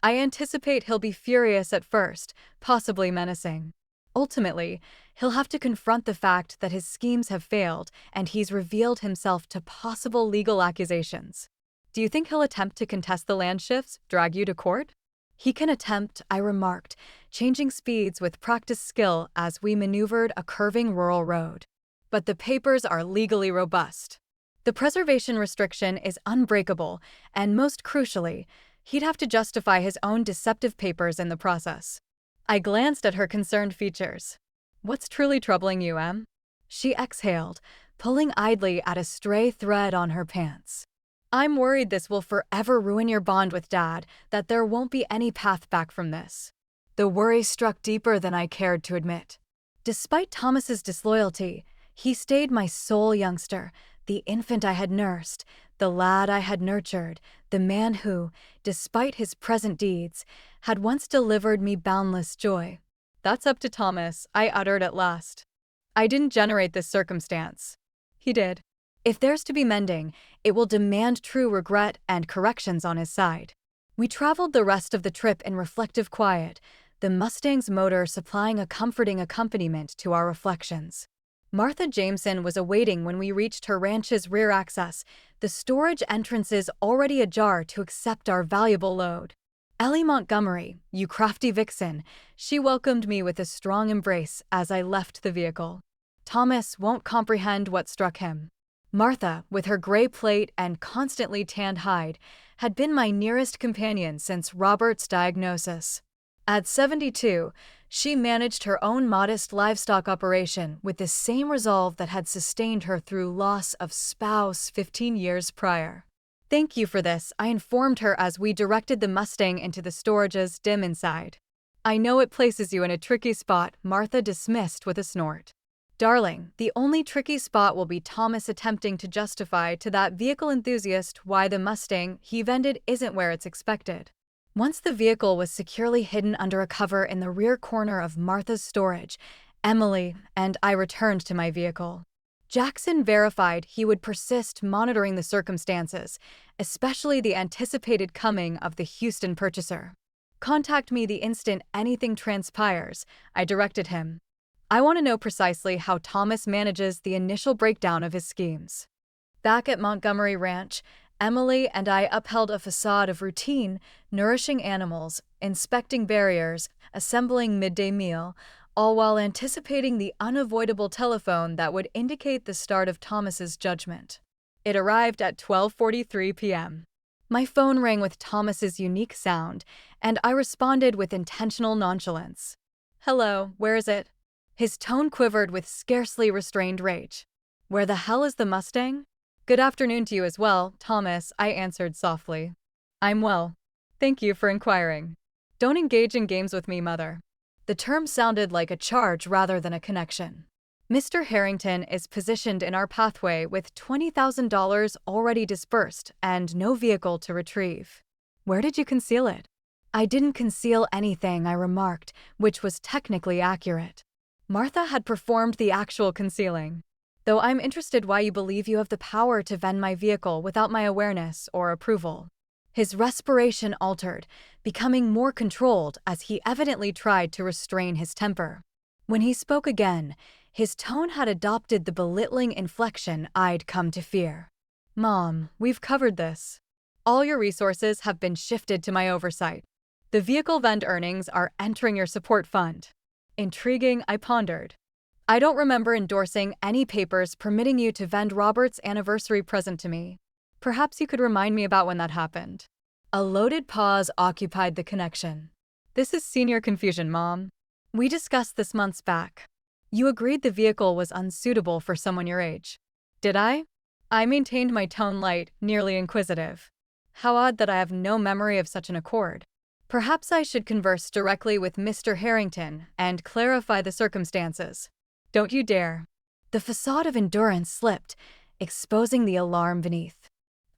"I anticipate he'll be furious at first, possibly menacing. Ultimately, he'll have to confront the fact that his schemes have failed and he's revealed himself to possible legal accusations." "Do you think he'll attempt to contest the land shifts, drag you to court?" "He can attempt," I remarked, changing speeds with practiced skill as we maneuvered a curving rural road. "But the papers are legally robust. The preservation restriction is unbreakable, and most crucially, he'd have to justify his own deceptive papers in the process." I glanced at her concerned features. "What's truly troubling you, Em?" She exhaled, pulling idly at a stray thread on her pants. "I'm worried this will forever ruin your bond with Dad, that there won't be any path back from this." The worry struck deeper than I cared to admit. Despite Thomas's disloyalty, he stayed my sole youngster, the infant I had nursed, the lad I had nurtured, the man who, despite his present deeds, had once delivered me boundless joy. "That's up to Thomas," I uttered at last. "I didn't generate this circumstance. He did. If there's to be mending, it will demand true regret and corrections on his side." We traveled the rest of the trip in reflective quiet, the Mustang's motor supplying a comforting accompaniment to our reflections. Martha Jameson was awaiting when we reached her ranch's rear access, the storage entrances already ajar to accept our valuable load. "Ellie Montgomery, you crafty vixen," she welcomed me with a strong embrace as I left the vehicle. "Thomas won't comprehend what struck him." Martha, with her gray plate and constantly tanned hide, had been my nearest companion since Robert's diagnosis. At 72, she managed her own modest livestock operation with the same resolve that had sustained her through loss of spouse 15 years prior. "Thank you for this," I informed her as we directed the Mustang into the storage's dim inside. "I know it places you in a tricky spot," Martha dismissed with a snort. "Darling, the only tricky spot will be Thomas attempting to justify to that vehicle enthusiast why the Mustang he vended isn't where it's expected." Once the vehicle was securely hidden under a cover in the rear corner of Martha's storage, Emily and I returned to my vehicle. Jackson verified he would persist monitoring the circumstances, especially the anticipated coming of the Houston purchaser. "Contact me the instant anything transpires," I directed him. "I want to know precisely how Thomas manages the initial breakdown of his schemes." Back at Montgomery Ranch, Emily and I upheld a facade of routine, nourishing animals, inspecting barriers, assembling midday meal, all while anticipating the unavoidable telephone that would indicate the start of Thomas's judgment. It arrived at 12:43 p.m. My phone rang with Thomas's unique sound, and I responded with intentional nonchalance. "Hello, where is it?" His tone quivered with scarcely restrained rage. "Where the hell is the Mustang?" "Good afternoon to you as well, Thomas," I answered softly. "I'm well. Thank you for inquiring. Don't engage in games with me, Mother." The term sounded like a charge rather than a connection. "Mr. Harrington is positioned in our pathway with $20,000 already disbursed and no vehicle to retrieve. Where did you conceal it?" "I didn't conceal anything," I remarked, which was technically accurate. Martha had performed the actual concealing. "Though I'm interested why you believe you have the power to vend my vehicle without my awareness or approval." His respiration altered, becoming more controlled as he evidently tried to restrain his temper. When he spoke again, his tone had adopted the belittling inflection I'd come to fear. "Mom, we've covered this. All your resources have been shifted to my oversight. The vehicle vend earnings are entering your support fund." Intriguing, I pondered. "I don't remember endorsing any papers permitting you to vend Robert's anniversary present to me. Perhaps you could remind me about when that happened." A loaded pause occupied the connection. "This is senior confusion, Mom. We discussed this months back. You agreed the vehicle was unsuitable for someone your age." "Did I?" I maintained my tone light, nearly inquisitive. How odd that I have no memory of such an accord. Perhaps I should converse directly with Mr. Harrington and clarify the circumstances. "Don't you dare." The facade of endurance slipped, exposing the alarm beneath.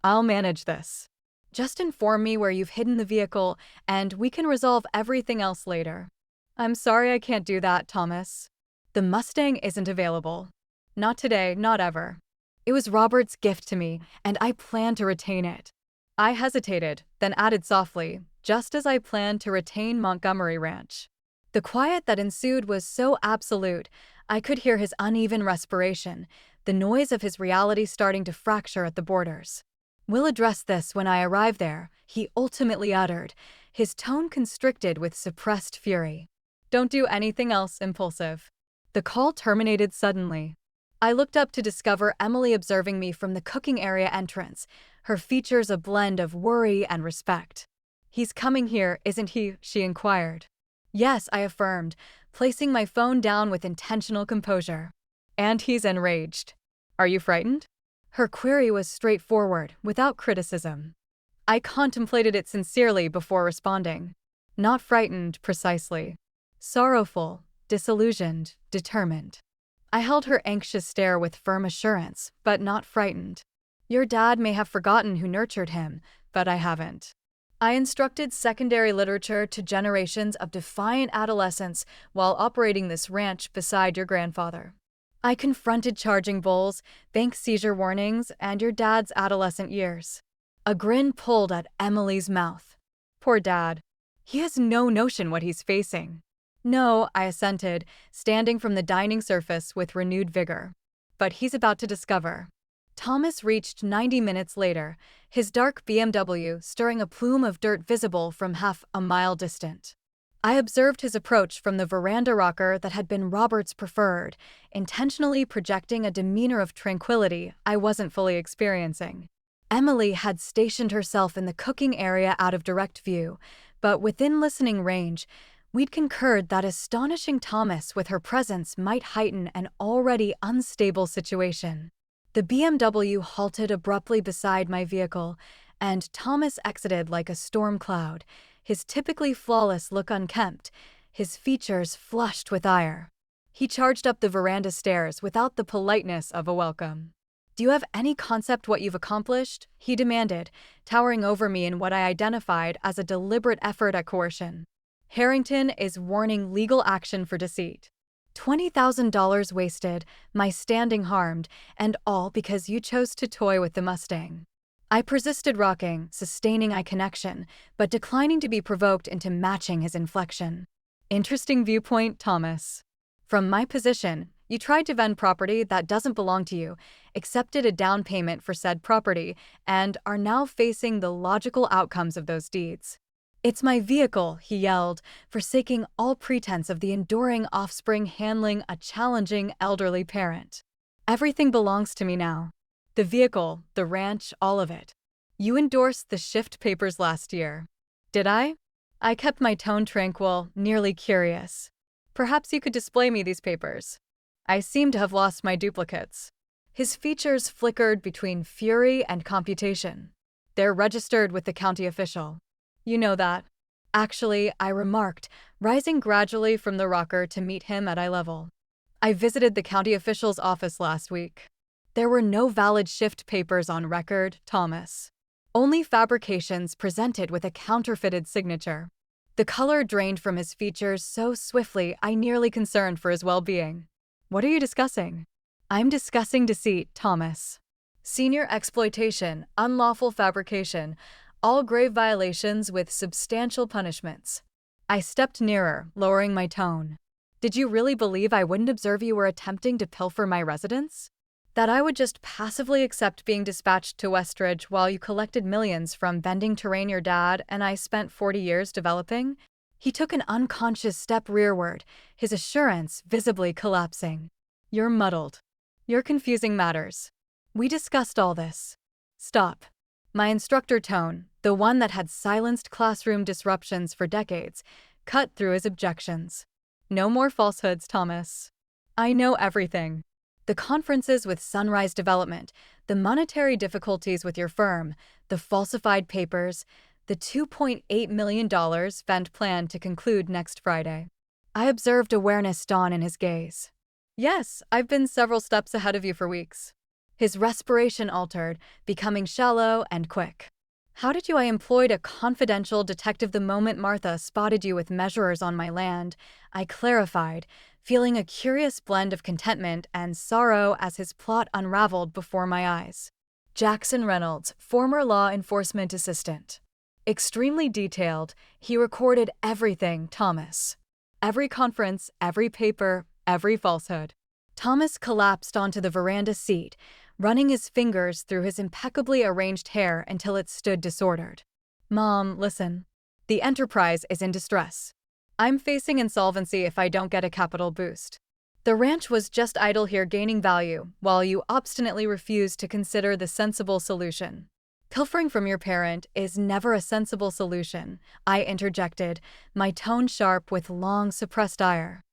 "I'll manage this. Just inform me where you've hidden the vehicle, and we can resolve everything else later." "I'm sorry I can't do that, Thomas. The Mustang isn't available. Not today, not ever. It was Robert's gift to me, and I plan to retain it." I hesitated, then added softly, "just as I plan to retain Montgomery Ranch." The quiet that ensued was so absolute, I could hear his uneven respiration, the noise of his reality starting to fracture at the borders. "We'll address this when I arrive there," he ultimately uttered, his tone constricted with suppressed fury. "Don't do anything else impulsive." The call terminated suddenly. I looked up to discover Emily observing me from the cooking area entrance, her features a blend of worry and respect. "He's coming here, isn't he?" she inquired. "Yes," I affirmed, placing my phone down with intentional composure. "And he's enraged. Are you frightened?" Her query was straightforward, without criticism. I contemplated it sincerely before responding. "Not frightened, precisely. Sorrowful, disillusioned, determined." I held her anxious stare with firm assurance, but not frightened. "Your dad may have forgotten who nurtured him, but I haven't. I instructed secondary literature to generations of defiant adolescents while operating this ranch beside your grandfather. I confronted charging bulls, bank seizure warnings, and your dad's adolescent years." A grin pulled at Emily's mouth. "Poor Dad. He has no notion what he's facing." "No," I assented, standing from the dining surface with renewed vigor. "But he's about to discover." Thomas reached 90 minutes later, his dark BMW stirring a plume of dirt visible from half a mile distant. I observed his approach from the veranda rocker that had been Robert's preferred, intentionally projecting a demeanor of tranquility I wasn't fully experiencing. Emily had stationed herself in the cooking area out of direct view, but within listening range, We'd concurred that astonishing Thomas with her presence might heighten an already unstable situation. The BMW halted abruptly beside my vehicle, and Thomas exited like a storm cloud, his typically flawless look unkempt, his features flushed with ire. He charged up the veranda stairs without the politeness of a welcome. "Do you have any concept what you've accomplished?" he demanded, towering over me in what I identified as a deliberate effort at coercion. "Harrington is warning legal action for deceit. $20,000 wasted, my standing harmed, and all because you chose to toy with the Mustang." I persisted rocking, sustaining eye connection, but declining to be provoked into matching his inflection. "Interesting viewpoint, Thomas. From my position, you tried to vend property that doesn't belong to you, accepted a down payment for said property, and are now facing the logical outcomes of those deeds." "It's my vehicle," he yelled, forsaking all pretense of the enduring offspring handling a challenging elderly parent. "Everything belongs to me now. The vehicle, the ranch, all of it. You endorsed the shift papers last year." "Did I?" I kept my tone tranquil, nearly curious. "Perhaps you could display me these papers. I seem to have lost my duplicates." His features flickered between fury and computation. "They're registered with the county official." "You know that." "Actually," I remarked, rising gradually from the rocker to meet him at eye level. "I visited the county official's office last week. There were no valid shift papers on record, Thomas. Only fabrications presented with a counterfeited signature." The color drained from his features so swiftly I nearly concerned for his well-being. "What are you discussing?" "I'm discussing deceit, Thomas. Senior exploitation, unlawful fabrication, all grave violations with substantial punishments." I stepped nearer, lowering my tone. "Did you really believe I wouldn't observe you were attempting to pilfer my residence? That I would just passively accept being dispatched to Westridge while you collected millions from vending terrain your dad and I spent 40 years developing?" He took an unconscious step rearward, his assurance visibly collapsing. "You're muddled. You're confusing matters. We discussed all this." "Stop." My instructor tone, the one that had silenced classroom disruptions for decades, cut through his objections. "No more falsehoods, Thomas. I know everything. The conferences with Sunrise Development, the monetary difficulties with your firm, the falsified papers, the $2.8 million vend plan to conclude next Friday." I observed awareness dawn in his gaze. "Yes, I've been several steps ahead of you for weeks." His respiration altered, becoming shallow and quick. "How did I employed a confidential detective the moment Martha spotted you with measurers on my land," I clarified, feeling a curious blend of contentment and sorrow as his plot unraveled before my eyes. "Jackson Reynolds, former law enforcement assistant. Extremely detailed, he recorded everything, Thomas. Every conference, every paper, every falsehood." Thomas collapsed onto the veranda seat, running his fingers through his impeccably arranged hair until it stood disordered. "Mom, listen. The enterprise is in distress. I'm facing insolvency if I don't get a capital boost. The ranch was just idle here gaining value, while you obstinately refused to consider the sensible solution." "Pilfering from your parent is never a sensible solution," I interjected, my tone sharp with long suppressed ire.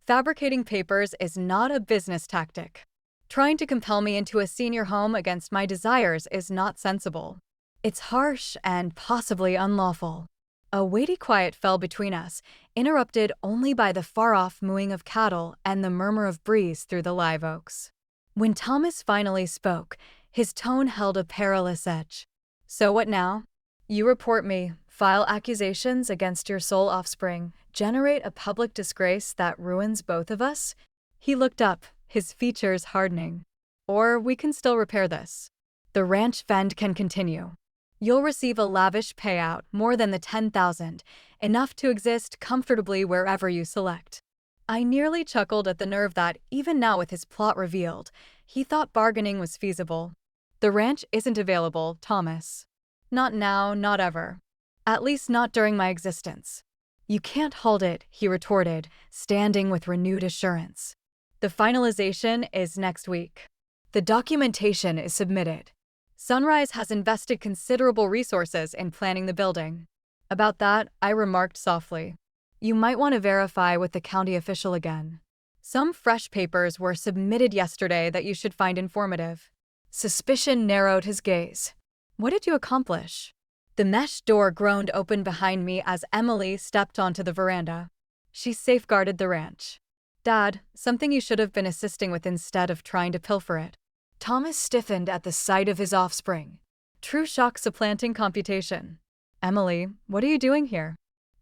"Fabricating papers is not a business tactic. Trying to compel me into a senior home against my desires is not sensible. It's harsh and possibly unlawful." A weighty quiet fell between us, interrupted only by the far-off mooing of cattle and the murmur of breeze through the live oaks. When Thomas finally spoke, his tone held a perilous edge. "So what now? You report me, file accusations against your sole offspring, generate a public disgrace that ruins both of us?" He looked up, his features hardening. "Or we can still repair this. The ranch vend can continue. You'll receive a lavish payout, more than the $10,000, enough to exist comfortably wherever you select." I nearly chuckled at the nerve that, even now with his plot revealed, he thought bargaining was feasible. "The ranch isn't available, Thomas. Not now, not ever. At least not during my existence." "You can't halt it," he retorted, standing with renewed assurance. "The finalization is next week. The documentation is submitted. Sunrise has invested considerable resources in planning the building." About that, I remarked softly. You might want to verify with the county official again. Some fresh papers were submitted yesterday that you should find informative. Suspicion narrowed his gaze. What did you accomplish? The mesh door groaned open behind me as Emily stepped onto the veranda. She safeguarded the ranch. Dad, something you should have been assisting with instead of trying to pilfer it. Thomas stiffened at the sight of his offspring. True shock supplanting computation. Emily, what are you doing here?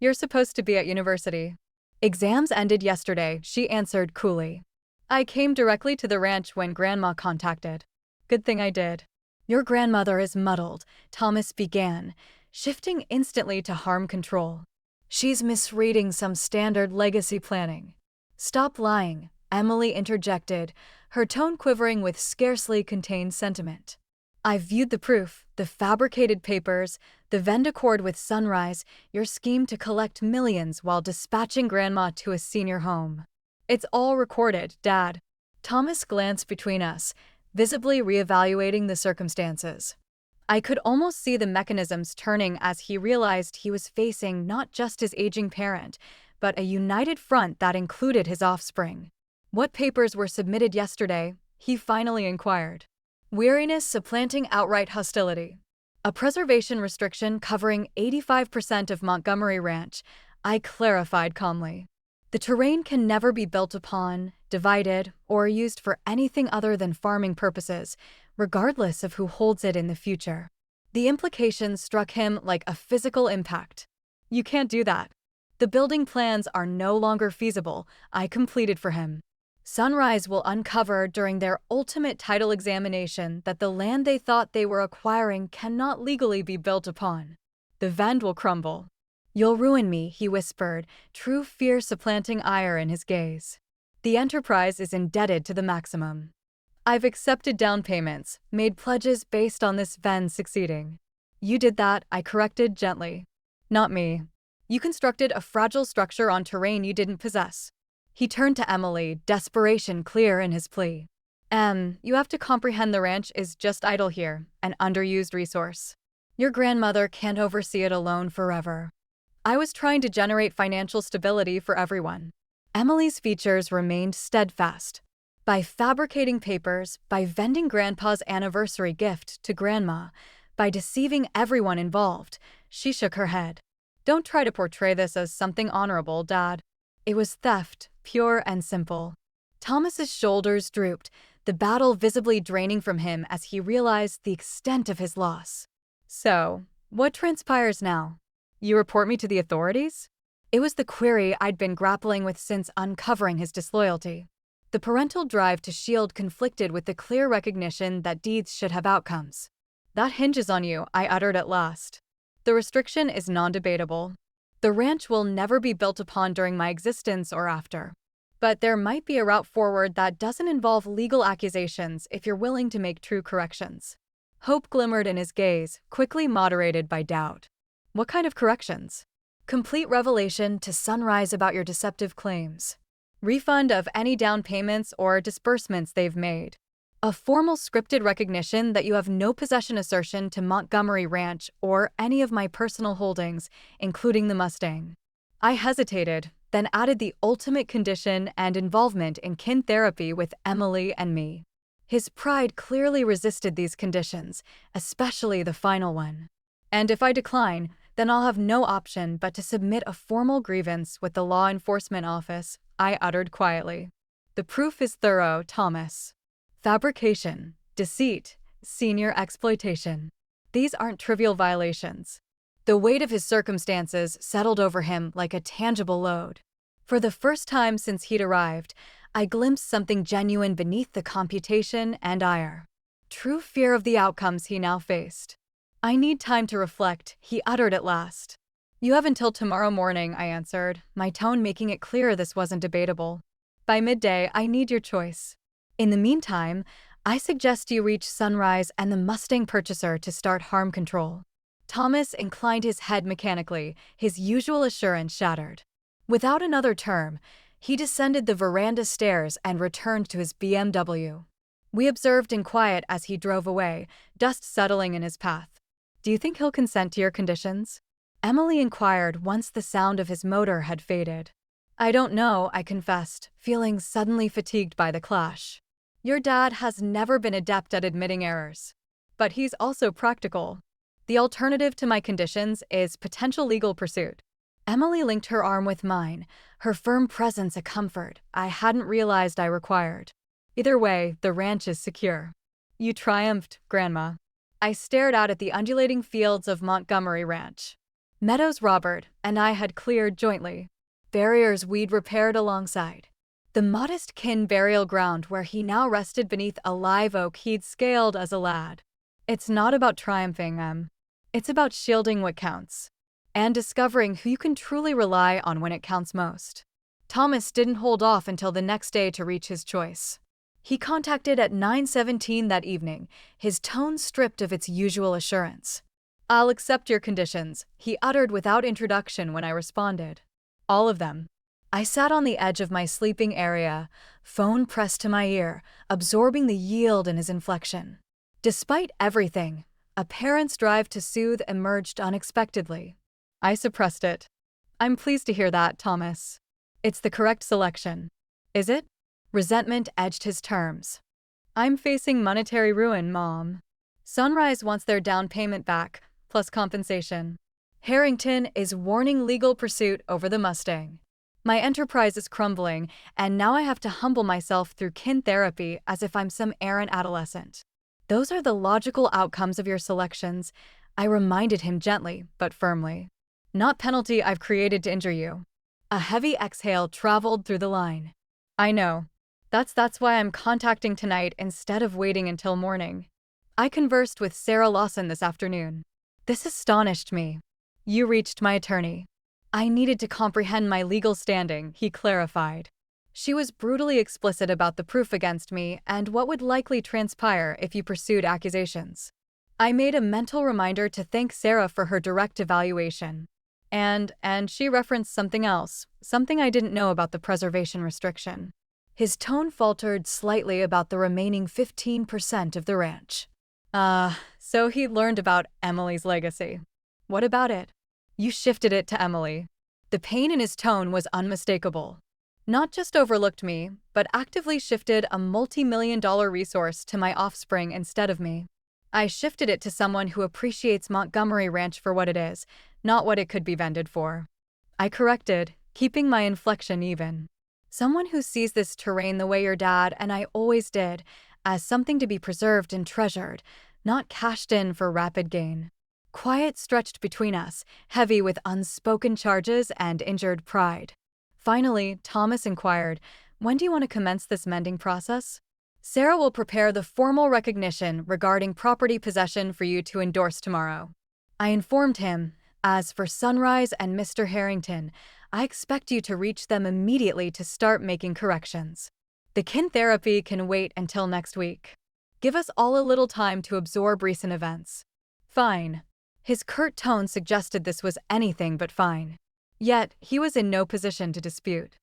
You're supposed to be at university. Exams ended yesterday, she answered coolly. I came directly to the ranch when Grandma contacted. Good thing I did. Your grandmother is muddled, Thomas began, shifting instantly to harm control. She's misreading some standard legacy planning. Stop lying, Emily interjected, her tone quivering with scarcely contained sentiment. I've viewed the proof, the fabricated papers, the Vendicord with Sunrise, your scheme to collect millions while dispatching Grandma to a senior home. It's all recorded, Dad. Thomas glanced between us, visibly reevaluating the circumstances. I could almost see the mechanisms turning as he realized he was facing not just his aging parent, but a united front that included his offspring. What papers were submitted yesterday? He finally inquired. Weariness supplanting outright hostility. A preservation restriction covering 85% of Montgomery Ranch, I clarified calmly. The terrain can never be built upon, divided, or used for anything other than farming purposes, regardless of who holds it in the future. The implications struck him like a physical impact. You can't do that. The building plans are no longer feasible, I completed for him. Sunrise will uncover during their ultimate title examination that the land they thought they were acquiring cannot legally be built upon. The Vend will crumble. You'll ruin me, he whispered, true fear supplanting ire in his gaze. The enterprise is indebted to the maximum. I've accepted down payments, made pledges based on this Vend succeeding. You did that, I corrected gently. Not me. You constructed a fragile structure on terrain you didn't possess. He turned to Emily, desperation clear in his plea. You have to comprehend the ranch is just idle here, an underused resource. Your grandmother can't oversee it alone forever. I was trying to generate financial stability for everyone. Emily's features remained steadfast. By fabricating papers, by vending Grandpa's anniversary gift to Grandma, by deceiving everyone involved, she shook her head. Don't try to portray this as something honorable, Dad. It was theft, pure and simple. Thomas's shoulders drooped, the battle visibly draining from him as he realized the extent of his loss. So, what transpires now? You report me to the authorities? It was the query I'd been grappling with since uncovering his disloyalty. The parental drive to shield conflicted with the clear recognition that deeds should have outcomes. That hinges on you, I uttered at last. The restriction is non-debatable. The ranch will never be built upon during my existence or after. But there might be a route forward that doesn't involve legal accusations if you're willing to make true corrections. Hope glimmered in his gaze, quickly moderated by doubt. What kind of corrections? Complete revelation to Sunrise about your deceptive claims. Refund of any down payments or disbursements they've made. A formal scripted recognition that you have no possession assertion to Montgomery Ranch or any of my personal holdings, including the Mustang. I hesitated, then added the ultimate condition and involvement in kin therapy with Emily and me. His pride clearly resisted these conditions, especially the final one. And if I decline, then I'll have no option but to submit a formal grievance with the law enforcement office, I uttered quietly. The proof is thorough, Thomas. Fabrication, deceit, senior exploitation. These aren't trivial violations. The weight of his circumstances settled over him like a tangible load. For the first time since he'd arrived, I glimpsed something genuine beneath the computation and ire. True fear of the outcomes he now faced. I need time to reflect, he uttered at last. You have until tomorrow morning, I answered, my tone making it clear this wasn't debatable. By midday, I need your choice. In the meantime, I suggest you reach Sunrise and the Mustang purchaser to start harm control. Thomas inclined his head mechanically, his usual assurance shattered. Without another term, he descended the veranda stairs and returned to his BMW. We observed in quiet as he drove away, dust settling in his path. Do you think he'll consent to your conditions? Emily inquired once the sound of his motor had faded. I don't know, I confessed, feeling suddenly fatigued by the clash. Your dad has never been adept at admitting errors. But he's also practical. The alternative to my conditions is potential legal pursuit. Emily linked her arm with mine, her firm presence a comfort I hadn't realized I required. Either way, the ranch is secure. You triumphed, Grandma. I stared out at the undulating fields of Montgomery Ranch. Meadows Robert and I had cleared jointly. Barriers we'd repaired alongside. The modest kin burial ground where he now rested beneath a live oak he'd scaled as a lad. It's not about triumphing, It's about shielding what counts. And discovering who you can truly rely on when it counts most. Thomas didn't hold off until the next day to reach his choice. He contacted at 9:17 that evening, his tone stripped of its usual assurance. I'll accept your conditions, he uttered without introduction when I responded. All of them. I sat on the edge of my sleeping area, phone pressed to my ear, absorbing the yield in his inflection. Despite everything, a parent's drive to soothe emerged unexpectedly. I suppressed it. I'm pleased to hear that, Thomas. It's the correct selection. Is it? Resentment edged his terms. I'm facing monetary ruin, Mom. Sunrise wants their down payment back, plus compensation. Harrington is warning legal pursuit over the Mustang. My enterprise is crumbling, and now I have to humble myself through kin therapy as if I'm some errant adolescent. Those are the logical outcomes of your selections, I reminded him gently but firmly. Not penalty I've created to injure you. A heavy exhale traveled through the line. I know. That's why I'm contacting tonight instead of waiting until morning. I conversed with Sarah Lawson this afternoon. This astonished me. You reached my attorney. I needed to comprehend my legal standing, he clarified. She was brutally explicit about the proof against me and what would likely transpire if you pursued accusations. I made a mental reminder to thank Sarah for her direct evaluation. And she referenced something else, something I didn't know about the preservation restriction. His tone faltered slightly about the remaining 15% of the ranch. So he learned about Emily's legacy. What about it? You shifted it to Emily. The pain in his tone was unmistakable. Not just overlooked me, but actively shifted a multi-million-dollar resource to my offspring instead of me. I shifted it to someone who appreciates Montgomery Ranch for what it is, not what it could be vended for. I corrected, keeping my inflection even. Someone who sees this terrain the way your dad and I always did, as something to be preserved and treasured, not cashed in for rapid gain. Quiet stretched between us, heavy with unspoken charges and injured pride. Finally, Thomas inquired, when do you want to commence this mending process? Sarah will prepare the formal recognition regarding property possession for you to endorse tomorrow. I informed him, as for Sunrise and Mr. Harrington, I expect you to reach them immediately to start making corrections. The kin therapy can wait until next week. Give us all a little time to absorb recent events. Fine. His curt tone suggested this was anything but fine. Yet, he was in no position to dispute.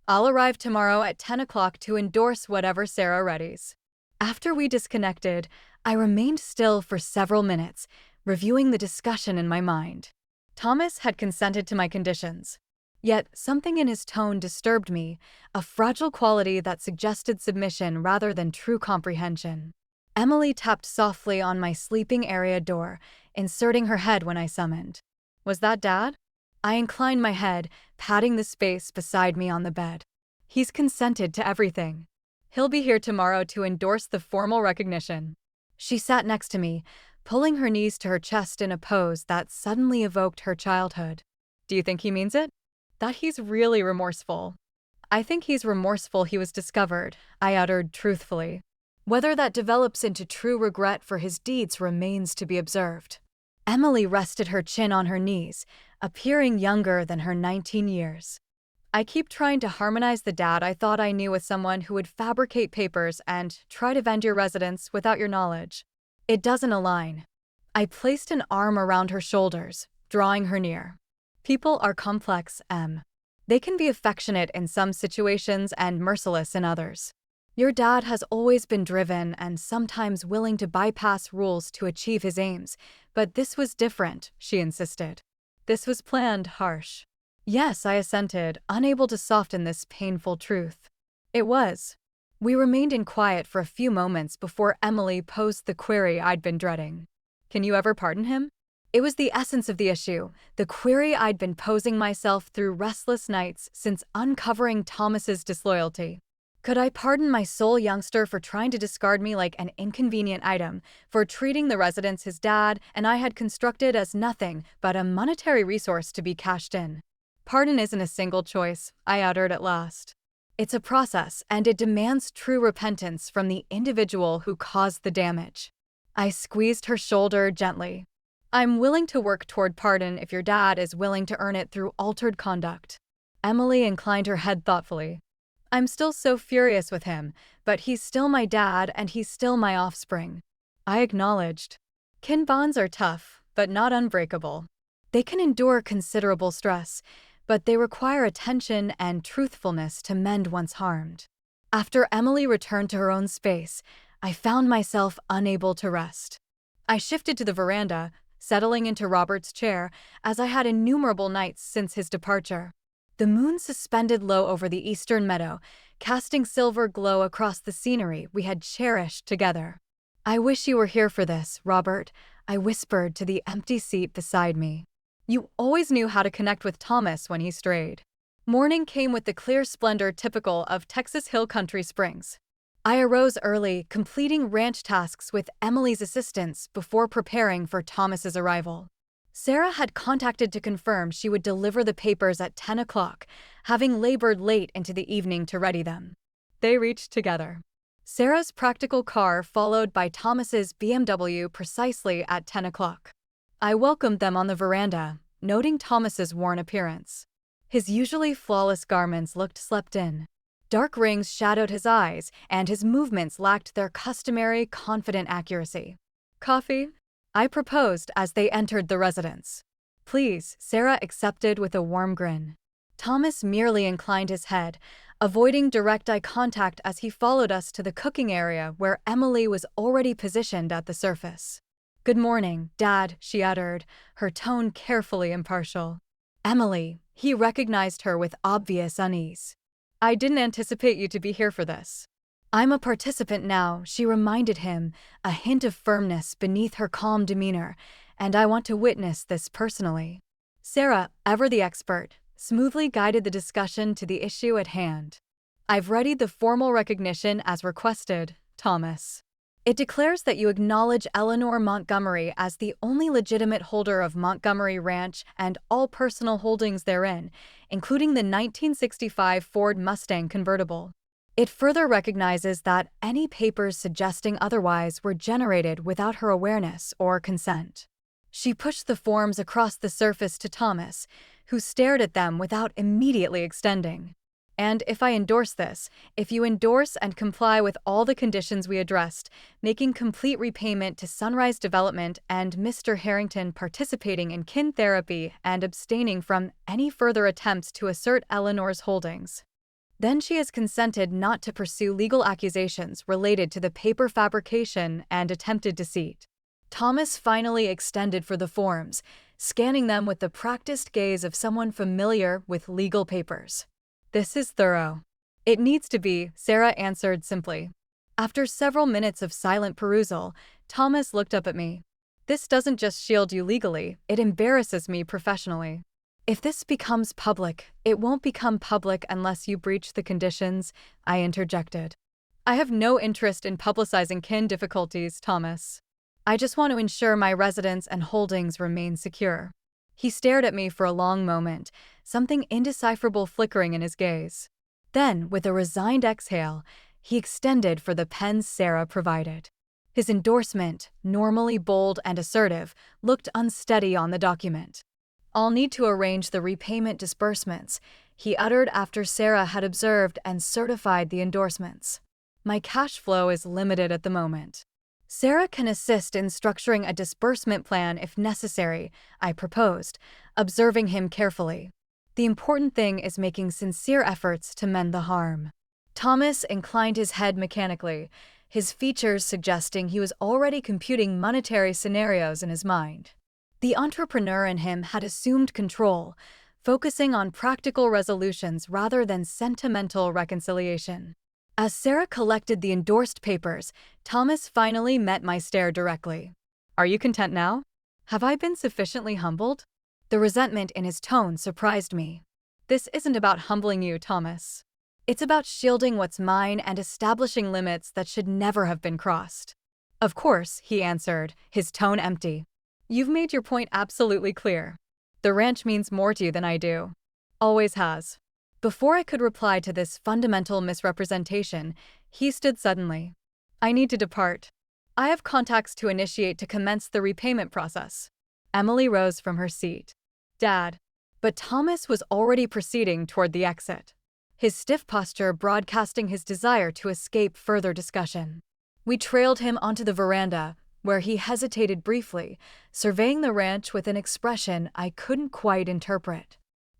I'll arrive tomorrow at 10 o'clock to endorse whatever Sarah readies. After we disconnected, I remained still for several minutes, reviewing the discussion in my mind. Thomas had consented to my conditions. Yet, something in his tone disturbed me, a fragile quality that suggested submission rather than true comprehension. Emily tapped softly on my sleeping area door, inserting her head when I summoned. Was that Dad? I inclined my head, patting the space beside me on the bed. He's consented to everything. He'll be here tomorrow to endorse the formal recognition. She sat next to me, pulling her knees to her chest in a pose that suddenly evoked her childhood. Do you think he means it? That he's really remorseful. I think he's remorseful he was discovered, I uttered truthfully. Whether that develops into true regret for his deeds remains to be observed. Emily rested her chin on her knees, appearing younger than her 19 years. I keep trying to harmonize the dad I thought I knew with someone who would fabricate papers and try to vend your residence without your knowledge. It doesn't align. I placed an arm around her shoulders, drawing her near. People are complex, Em. They can be affectionate in some situations and merciless in others. Your dad has always been driven and sometimes willing to bypass rules to achieve his aims, but this was different, she insisted. This was planned, harsh. Yes, I assented, unable to soften this painful truth. It was. We remained in quiet for a few moments before Emily posed the query I'd been dreading. Can you ever pardon him? It was the essence of the issue, the query I'd been posing myself through restless nights since uncovering Thomas's disloyalty. Could I pardon my soul youngster for trying to discard me like an inconvenient item, for treating the residence his dad and I had constructed as nothing but a monetary resource to be cashed in? Pardon isn't a single choice, I uttered at last. It's a process, and it demands true repentance from the individual who caused the damage. I squeezed her shoulder gently. I'm willing to work toward pardon if your dad is willing to earn it through altered conduct. Emily inclined her head thoughtfully. I'm still so furious with him, but he's still my dad and he's still my offspring. I acknowledged. Kin bonds are tough, but not unbreakable. They can endure considerable stress, but they require attention and truthfulness to mend once harmed. After Emily returned to her own space, I found myself unable to rest. I shifted to the veranda, settling into Robert's chair, as I had innumerable nights since his departure. The moon suspended low over the eastern meadow, casting silver glow across the scenery we had cherished together. I wish you were here for this, Robert, I whispered to the empty seat beside me. You always knew how to connect with Thomas when he strayed. Morning came with the clear splendor typical of Texas Hill Country Springs. I arose early, completing ranch tasks with Emily's assistance before preparing for Thomas's arrival. Sarah had contacted to confirm she would deliver the papers at 10 o'clock, having labored late into the evening to ready them. They reached together. Sarah's practical car followed by Thomas's BMW precisely at 10 o'clock. I welcomed them on the veranda, noting Thomas's worn appearance. His usually flawless garments looked slept in. Dark rings shadowed his eyes, and his movements lacked their customary confident accuracy. Coffee? I proposed as they entered the residence. Please, Sarah accepted with a warm grin. Thomas merely inclined his head, avoiding direct eye contact as he followed us to the cooking area where Emily was already positioned at the surface. Good morning, Dad, she uttered, her tone carefully impartial. Emily, he recognized her with obvious unease. I didn't anticipate you to be here for this. I'm a participant now, she reminded him, a hint of firmness beneath her calm demeanor, and I want to witness this personally. Sarah, ever the expert, smoothly guided the discussion to the issue at hand. I've readied the formal recognition as requested, Thomas. It declares that you acknowledge Eleanor Montgomery as the only legitimate holder of Montgomery Ranch and all personal holdings therein, including the 1965 Ford Mustang convertible. It further recognizes that any papers suggesting otherwise were generated without her awareness or consent. She pushed the forms across the surface to Thomas, who stared at them without immediately extending. And if I endorse this, if you endorse and comply with all the conditions we addressed, making complete repayment to Sunrise Development and Mr. Harrington participating in kin therapy and abstaining from any further attempts to assert Eleanor's holdings, then she has consented not to pursue legal accusations related to the paper fabrication and attempted deceit. Thomas finally extended for the forms, scanning them with the practiced gaze of someone familiar with legal papers. This is thorough. It needs to be, Sarah answered simply. After several minutes of silent perusal, Thomas looked up at me. This doesn't just shield you legally, it embarrasses me professionally. If this becomes public, it won't become public unless you breach the conditions, I interjected. I have no interest in publicizing kin difficulties, Thomas. I just want to ensure my residence and holdings remain secure. He stared at me for a long moment, something indecipherable flickering in his gaze. Then, with a resigned exhale, he extended for the pen Sarah provided. His endorsement, normally bold and assertive, looked unsteady on the document. I'll need to arrange the repayment disbursements, he uttered after Sarah had observed and certified the endorsements. My cash flow is limited at the moment. Sarah can assist in structuring a disbursement plan if necessary, I proposed, observing him carefully. The important thing is making sincere efforts to mend the harm. Thomas inclined his head mechanically, his features suggesting he was already computing monetary scenarios in his mind. The entrepreneur in him had assumed control, focusing on practical resolutions rather than sentimental reconciliation. As Sarah collected the endorsed papers, Thomas finally met my stare directly. "Are you content now? Have I been sufficiently humbled?" The resentment in his tone surprised me. "This isn't about humbling you, Thomas. It's about shielding what's mine and establishing limits that should never have been crossed." "Of course," he answered, his tone empty. "You've made your point absolutely clear. The ranch means more to you than I do. Always has." Before I could reply to this fundamental misrepresentation, he stood suddenly. "I need to depart. I have contacts to initiate to commence the repayment process." Emily rose from her seat. "Dad." But Thomas was already proceeding toward the exit, his stiff posture broadcasting his desire to escape further discussion. We trailed him onto the veranda, where he hesitated briefly, surveying the ranch with an expression I couldn't quite interpret.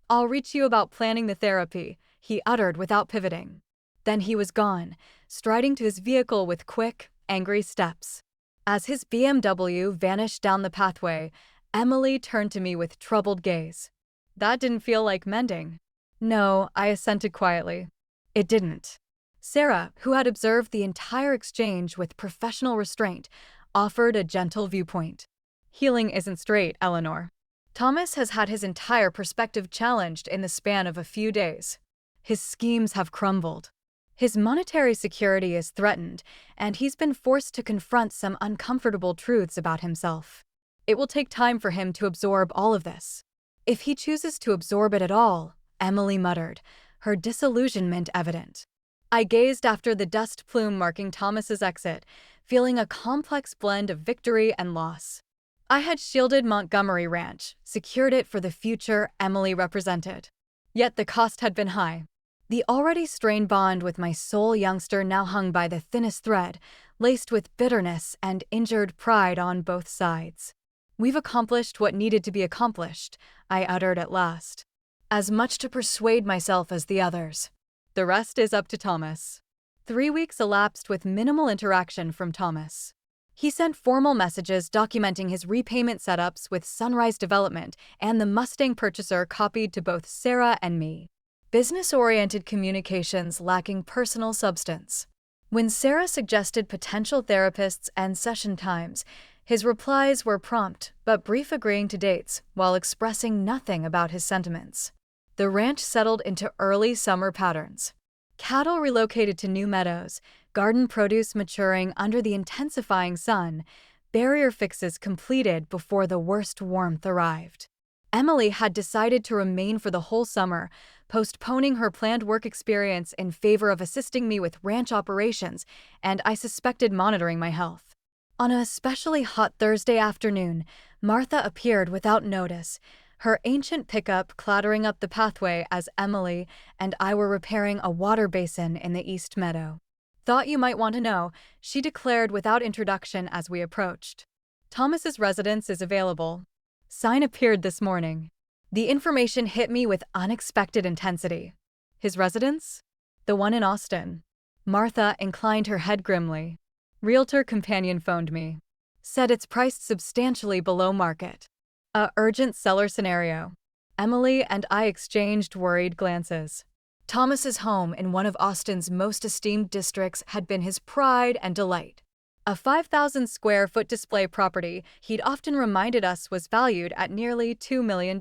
"I'll reach you about planning the therapy," he uttered without pivoting. Then he was gone, striding to his vehicle with quick, angry steps. As his BMW vanished down the pathway, Emily turned to me with troubled gaze. "That didn't feel like mending." "No," I assented quietly. "It didn't." Sarah, who had observed the entire exchange with professional restraint, offered a gentle viewpoint. "Healing isn't straight, Eleanor. Thomas has had his entire perspective challenged in the span of a few days. His schemes have crumbled. His monetary security is threatened, and he's been forced to confront some uncomfortable truths about himself. It will take time for him to absorb all of this. If he chooses to absorb it at all," Emily muttered, her disillusionment evident. I gazed after the dust plume marking Thomas's exit, feeling a complex blend of victory and loss. I had shielded Montgomery Ranch, secured it for the future Emily represented. Yet the cost had been high. The already strained bond with my sole youngster now hung by the thinnest thread, laced with bitterness and injured pride on both sides. "We've accomplished what needed to be accomplished," I uttered at last. "As much to persuade myself as the others. The rest is up to Thomas." 3 weeks elapsed with minimal interaction from Thomas. He sent formal messages documenting his repayment setups with Sunrise Development and the Mustang purchaser copied to both Sarah and me. Business-oriented communications lacking personal substance. When Sarah suggested potential therapists and session times, his replies were prompt but brief, agreeing to dates while expressing nothing about his sentiments. The ranch settled into early summer patterns. Cattle relocated to new meadows, garden produce maturing under the intensifying sun, barrier fixes completed before the worst warmth arrived. Emily had decided to remain for the whole summer, postponing her planned work experience in favor of assisting me with ranch operations and, I suspected, monitoring my health. On a especially hot Thursday afternoon, Martha appeared without notice, her ancient pickup clattering up the pathway as Emily and I were repairing a water basin in the East Meadow. "Thought you might want to know," she declared without introduction as we approached. "Thomas's residence is available. Sign appeared this morning." The information hit me with unexpected intensity. "His residence? The one in Austin?" Martha inclined her head grimly. "Realtor companion phoned me. Said it's priced substantially below market. A urgent seller scenario." Emily and I exchanged worried glances. Thomas's home in one of Austin's most esteemed districts had been his pride and delight. A 5,000 square foot display property he'd often reminded us was valued at nearly $2 million.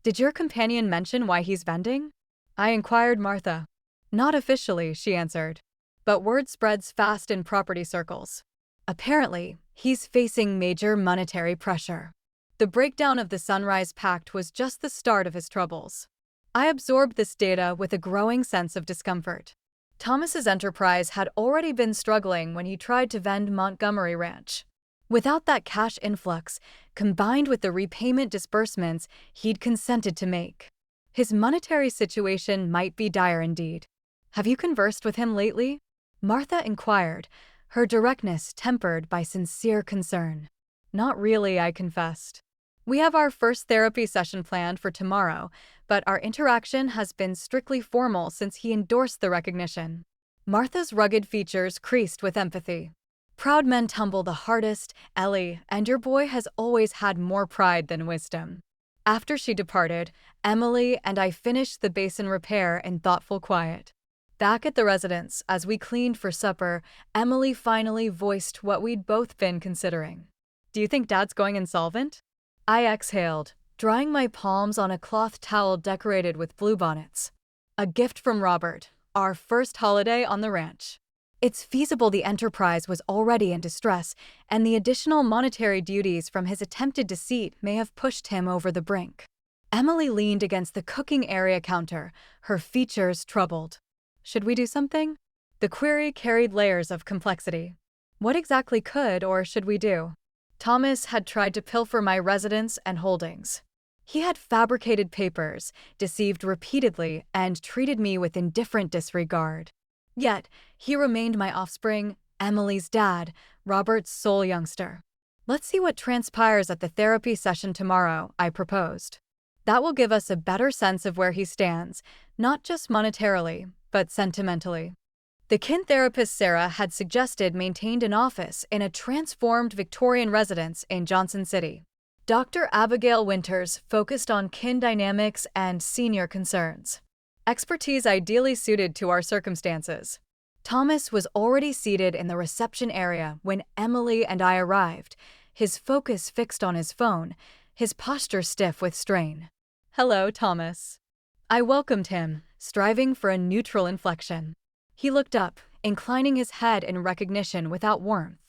"Did your companion mention why he's vending?" I inquired Martha. "Not officially," she answered. "But word spreads fast in property circles. Apparently, he's facing major monetary pressure." The breakdown of the Sunrise Pact was just the start of his troubles. I absorbed this data with a growing sense of discomfort. Thomas's enterprise had already been struggling when he tried to vend Montgomery Ranch. Without that cash influx, combined with the repayment disbursements he'd consented to make, his monetary situation might be dire indeed. "Have you conversed with him lately?" Martha inquired, her directness tempered by sincere concern. "Not really," I confessed. "We have our first therapy session planned for tomorrow, but our interaction has been strictly formal since he endorsed the recognition." Martha's rugged features creased with empathy. Proud men tumble the hardest, Ellie, and your boy has always had more pride than wisdom. After she departed, Emily and I finished the basin repair in thoughtful quiet. Back at the residence, as we cleaned for supper, Emily finally voiced what we'd both been considering. Do you think Dad's going insolvent? I exhaled, drying my palms on a cloth towel decorated with bluebonnets. A gift from Robert, our first holiday on the ranch. It's feasible the enterprise was already in distress, and the additional monetary duties from his attempted deceit may have pushed him over the brink. Emily leaned against the cooking area counter, her features troubled. Should we do something? The query carried layers of complexity. What exactly could or should we do? Thomas had tried to pilfer my residence and holdings. He had fabricated papers, deceived repeatedly, and treated me with indifferent disregard. Yet, he remained my offspring, Emily's dad, Robert's sole youngster. Let's see what transpires at the therapy session tomorrow, I proposed. That will give us a better sense of where he stands, not just monetarily, but sentimentally. The kin therapist Sarah had suggested maintained an office in a transformed Victorian residence in Johnson City. Dr. Abigail Winters focused on kin dynamics and senior concerns. Expertise ideally suited to our circumstances. Thomas was already seated in the reception area when Emily and I arrived, his focus fixed on his phone, his posture stiff with strain. "Hello, Thomas." I welcomed him, striving for a neutral inflection. He looked up, inclining his head in recognition without warmth.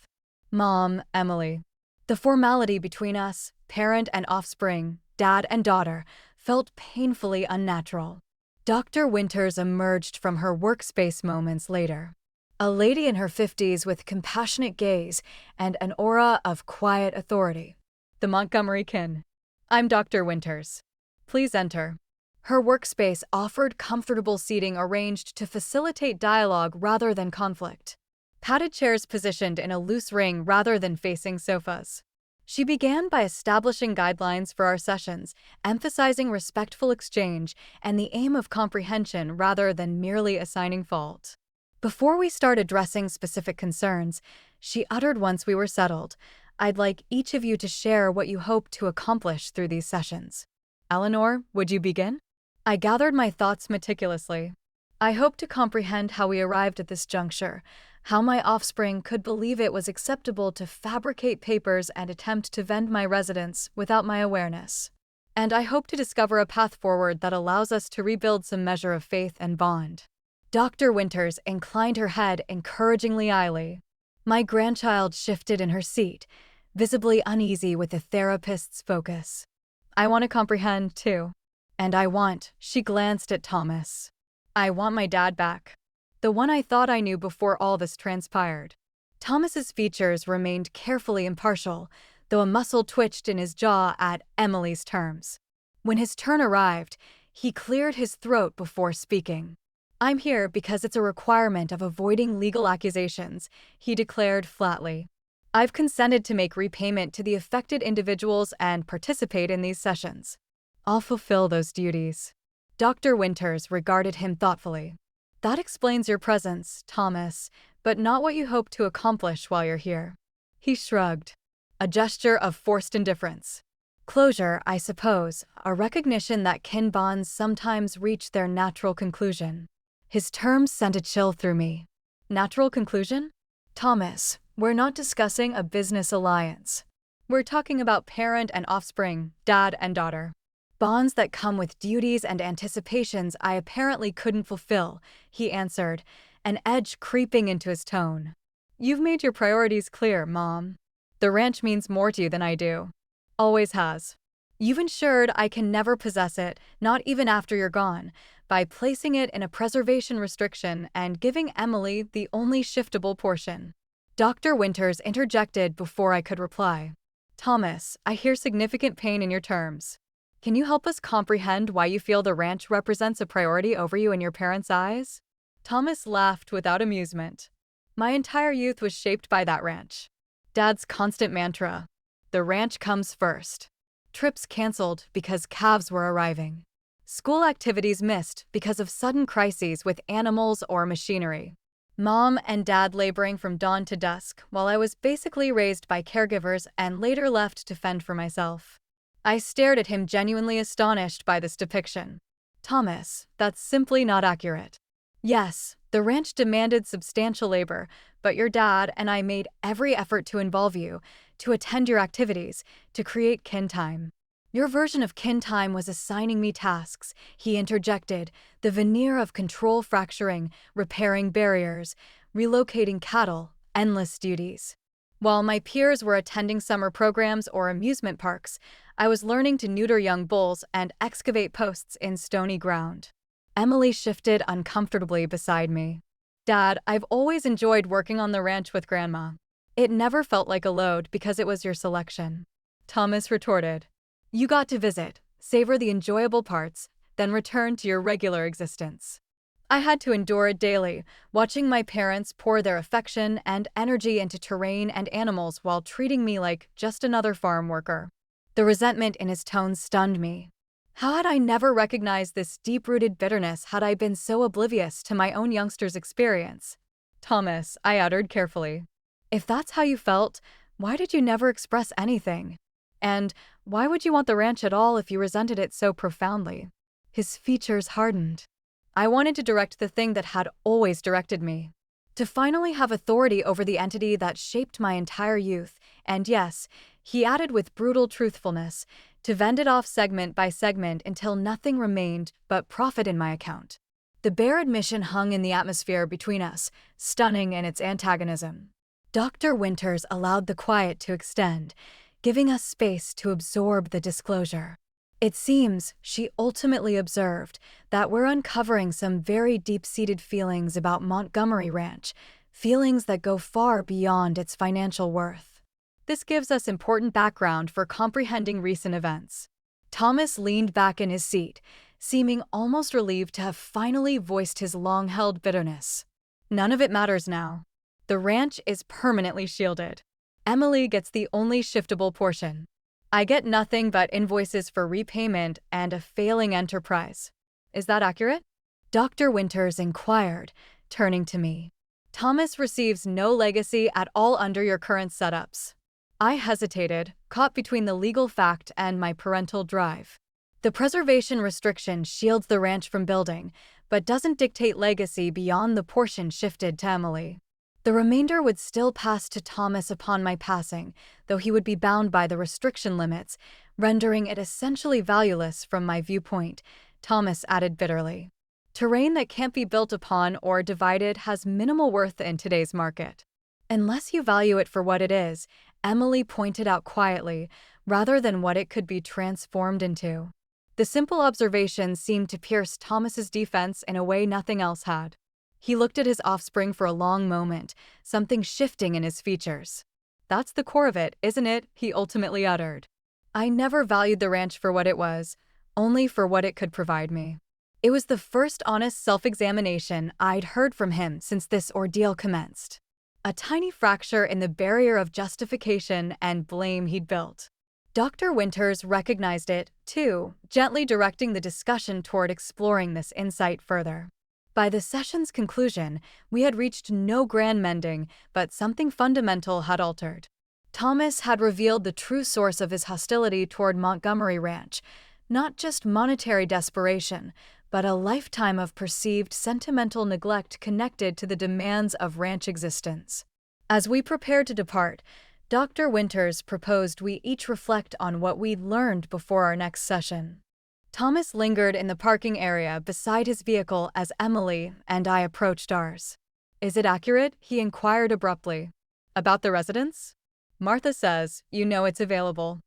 "Mom, Emily." The formality between us, parent and offspring, dad and daughter, felt painfully unnatural. Dr. Winters emerged from her workspace moments later. A lady in her 50s with compassionate gaze and an aura of quiet authority. The Montgomery kin. "I'm Dr. Winters. Please enter." Her workspace offered comfortable seating arranged to facilitate dialogue rather than conflict. Padded chairs positioned in a loose ring rather than facing sofas. She began by establishing guidelines for our sessions, emphasizing respectful exchange and the aim of comprehension rather than merely assigning fault. Before we start addressing specific concerns, she uttered once we were settled, "I'd like each of you to share what you hope to accomplish through these sessions." Eleanor, would you begin? I gathered my thoughts meticulously. I hope to comprehend how we arrived at this juncture, how my offspring could believe it was acceptable to fabricate papers and attempt to vend my residence without my awareness. And I hope to discover a path forward that allows us to rebuild some measure of faith and bond. Dr. Winters inclined her head encouragingly idly. My grandchild shifted in her seat, visibly uneasy with the therapist's focus. I want to comprehend, too. And she glanced at Thomas. I want my dad back. The one I thought I knew before all this transpired. Thomas's features remained carefully impartial, though a muscle twitched in his jaw at Emily's terms. When his turn arrived, he cleared his throat before speaking. "I'm here because it's a requirement of avoiding legal accusations," he declared flatly. "I've consented to make repayment to the affected individuals and participate in these sessions. I'll fulfill those duties." Dr. Winters regarded him thoughtfully. "That explains your presence, Thomas, but not what you hope to accomplish while you're here." He shrugged. A gesture of forced indifference. Closure, I suppose, a recognition that kin bonds sometimes reach their natural conclusion. His terms sent a chill through me. Natural conclusion? Thomas, we're not discussing a business alliance. We're talking about parent and offspring, dad and daughter. Bonds that come with duties and anticipations I apparently couldn't fulfill, he answered, an edge creeping into his tone. You've made your priorities clear, Mom. The ranch means more to you than I do. Always has. You've ensured I can never possess it, not even after you're gone, by placing it in a preservation restriction and giving Emily the only shiftable portion. Dr. Winters interjected before I could reply. Thomas, I hear significant pain in your terms. Can you help us comprehend why you feel the ranch represents a priority over you in your parents' eyes? Thomas laughed without amusement. My entire youth was shaped by that ranch. Dad's constant mantra, the ranch comes first. Trips canceled because calves were arriving. School activities missed because of sudden crises with animals or machinery. Mom and dad laboring from dawn to dusk, while I was basically raised by caregivers and later left to fend for myself. I stared at him, genuinely astonished by this depiction. Thomas, that's simply not accurate. Yes, the ranch demanded substantial labor, but your dad and I made every effort to involve you, to attend your activities, to create kin time. Your version of kin time was assigning me tasks, he interjected, the veneer of control fracturing, repairing barriers, relocating cattle, endless duties. While my peers were attending summer programs or amusement parks, I was learning to neuter young bulls and excavate posts in stony ground. Emily shifted uncomfortably beside me. Dad, I've always enjoyed working on the ranch with Grandma. It never felt like a load because it was your selection. Thomas retorted. You got to visit, savor the enjoyable parts, then return to your regular existence. I had to endure it daily, watching my parents pour their affection and energy into terrain and animals while treating me like just another farm worker. The resentment in his tone stunned me. How had I never recognized this deep-rooted bitterness had I been so oblivious to my own youngster's experience? Thomas, I uttered carefully. If that's how you felt, why did you never express anything? And why would you want the ranch at all if you resented it so profoundly? His features hardened. I wanted to direct the thing that had always directed me. To finally have authority over the entity that shaped my entire youth, and yes, he added with brutal truthfulness, to vend it off segment by segment until nothing remained but profit in my account. The bare admission hung in the atmosphere between us, stunning in its antagonism. Dr. Winters allowed the quiet to extend, giving us space to absorb the disclosure. It seems, she ultimately observed, that we're uncovering some very deep-seated feelings about Montgomery Ranch, feelings that go far beyond its financial worth. This gives us important background for comprehending recent events. Thomas leaned back in his seat, seeming almost relieved to have finally voiced his long-held bitterness. None of it matters now. The ranch is permanently shielded. Emily gets the only shiftable portion. I get nothing but invoices for repayment and a failing enterprise. Is that accurate? Dr. Winters inquired, turning to me. Thomas receives no legacy at all under your current setups. I hesitated, caught between the legal fact and my parental drive. The preservation restriction shields the ranch from building, but doesn't dictate legacy beyond the portion shifted to Emily. The remainder would still pass to Thomas upon my passing, though he would be bound by the restriction limits, rendering it essentially valueless from my viewpoint, Thomas added bitterly. Terrain that can't be built upon or divided has minimal worth in today's market. Unless you value it for what it is, Emily pointed out quietly, rather than what it could be transformed into. The simple observation seemed to pierce Thomas's defense in a way nothing else had. He looked at his offspring for a long moment, something shifting in his features. That's the core of it, isn't it? He ultimately uttered. I never valued the ranch for what it was, only for what it could provide me. It was the first honest self-examination I'd heard from him since this ordeal commenced. A tiny fracture in the barrier of justification and blame he'd built. Dr. Winters recognized it, too, gently directing the discussion toward exploring this insight further. By the session's conclusion, we had reached no grand mending, but something fundamental had altered. Thomas had revealed the true source of his hostility toward Montgomery Ranch, not just monetary desperation, but a lifetime of perceived sentimental neglect connected to the demands of ranch existence. As we prepared to depart, Dr. Winters proposed we each reflect on what we'd learned before our next session. Thomas lingered in the parking area beside his vehicle as Emily and I approached ours. Is it accurate? He inquired abruptly. About the residence? Martha says, you know it's available.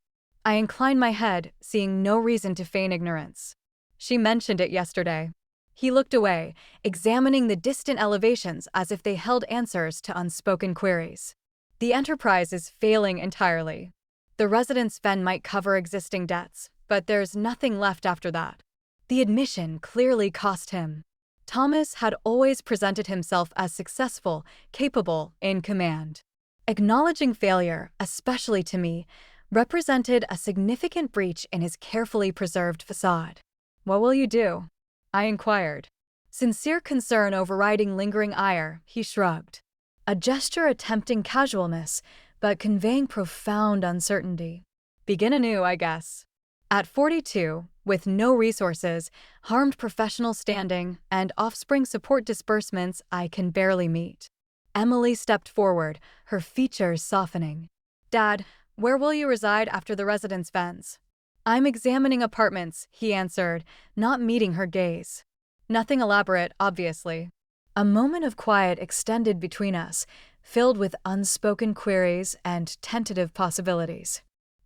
I inclined my head, seeing no reason to feign ignorance. She mentioned it yesterday. He looked away, examining the distant elevations as if they held answers to unspoken queries. The enterprise is failing entirely. The residence fund might cover existing debts, but there's nothing left after that. The admission clearly cost him. Thomas had always presented himself as successful, capable, in command. Acknowledging failure, especially to me, represented a significant breach in his carefully preserved facade. What will you do? I inquired. Sincere concern overriding lingering ire, he shrugged. A gesture attempting casualness, but conveying profound uncertainty. Begin anew, I guess. At 42, with no resources, harmed professional standing, and offspring support disbursements I can barely meet. Emily stepped forward, her features softening. Dad, where will you reside after the residence vends? I'm examining apartments, he answered, not meeting her gaze. Nothing elaborate, obviously. A moment of quiet extended between us, filled with unspoken queries and tentative possibilities.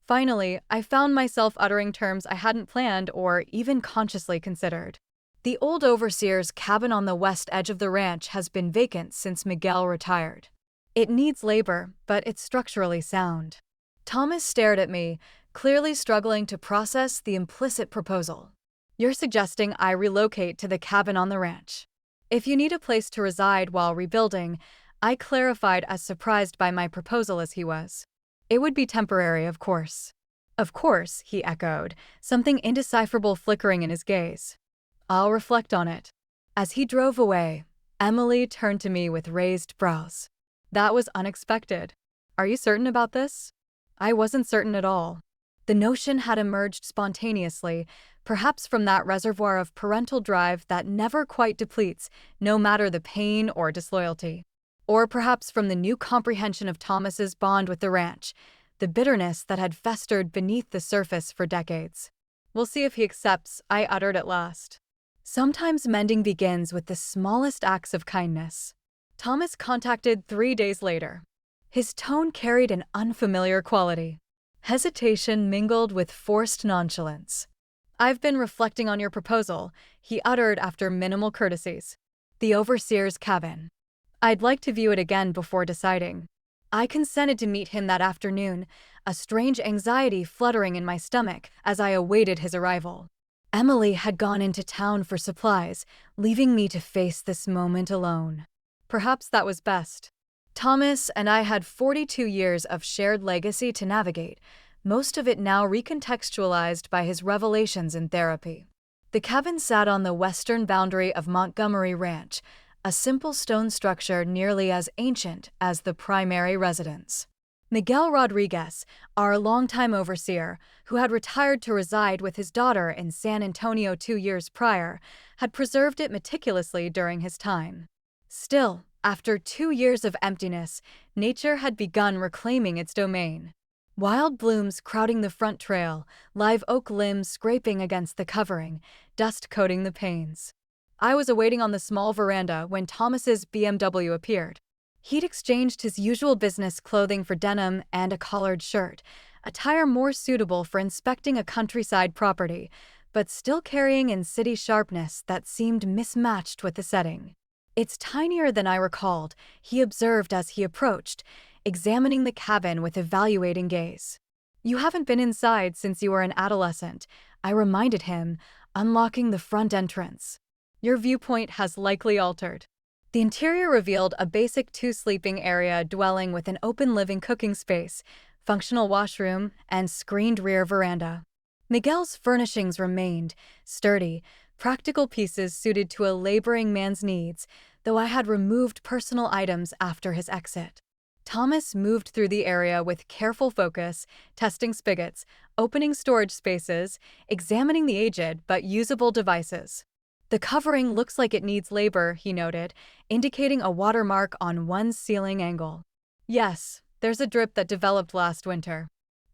Finally, I found myself uttering terms I hadn't planned or even consciously considered. The old overseer's cabin on the west edge of the ranch has been vacant since Miguel retired. It needs labor, but it's structurally sound. Thomas stared at me, clearly struggling to process the implicit proposal. You're suggesting I relocate to the cabin on the ranch. If you need a place to reside while rebuilding, I clarified, as surprised by my proposal as he was. It would be temporary, of course. Of course, he echoed, something indecipherable flickering in his gaze. I'll reflect on it. As he drove away, Emily turned to me with raised brows. That was unexpected. Are you certain about this? I wasn't certain at all. The notion had emerged spontaneously, perhaps from that reservoir of parental drive that never quite depletes, no matter the pain or disloyalty. Or perhaps from the new comprehension of Thomas's bond with the ranch, the bitterness that had festered beneath the surface for decades. We'll see if he accepts, I uttered at last. Sometimes mending begins with the smallest acts of kindness. Thomas contacted 3 days later. His tone carried an unfamiliar quality. Hesitation mingled with forced nonchalance. I've been reflecting on your proposal, he uttered after minimal courtesies. The overseer's cabin. I'd like to view it again before deciding. I consented to meet him that afternoon, a strange anxiety fluttering in my stomach as I awaited his arrival. Emily had gone into town for supplies, leaving me to face this moment alone. Perhaps that was best. Thomas and I had 42 years of shared legacy to navigate, most of it now recontextualized by his revelations in therapy. The cabin sat on the western boundary of Montgomery Ranch, a simple stone structure nearly as ancient as the primary residence. Miguel Rodriguez, our longtime overseer, who had retired to reside with his daughter in San Antonio 2 years prior, had preserved it meticulously during his time. Still, after 2 years of emptiness, nature had begun reclaiming its domain. Wild blooms crowding the front trail, live oak limbs scraping against the covering, dust coating the panes. I was awaiting on the small veranda when Thomas's BMW appeared. He'd exchanged his usual business clothing for denim and a collared shirt, attire more suitable for inspecting a countryside property, but still carrying in city sharpness that seemed mismatched with the setting. It's tinier than I recalled, he observed as he approached, examining the cabin with evaluating gaze. You haven't been inside since you were an adolescent, I reminded him, unlocking the front entrance. Your viewpoint has likely altered. The interior revealed a basic 2-sleeping area dwelling with an open living cooking space, functional washroom, and screened rear veranda. Miguel's furnishings remained sturdy, practical pieces suited to a laboring man's needs, though I had removed personal items after his exit. Thomas moved through the area with careful focus, testing spigots, opening storage spaces, examining the aged but usable devices. The covering looks like it needs labor, he noted, indicating a watermark on one ceiling angle. Yes, there's a drip that developed last winter.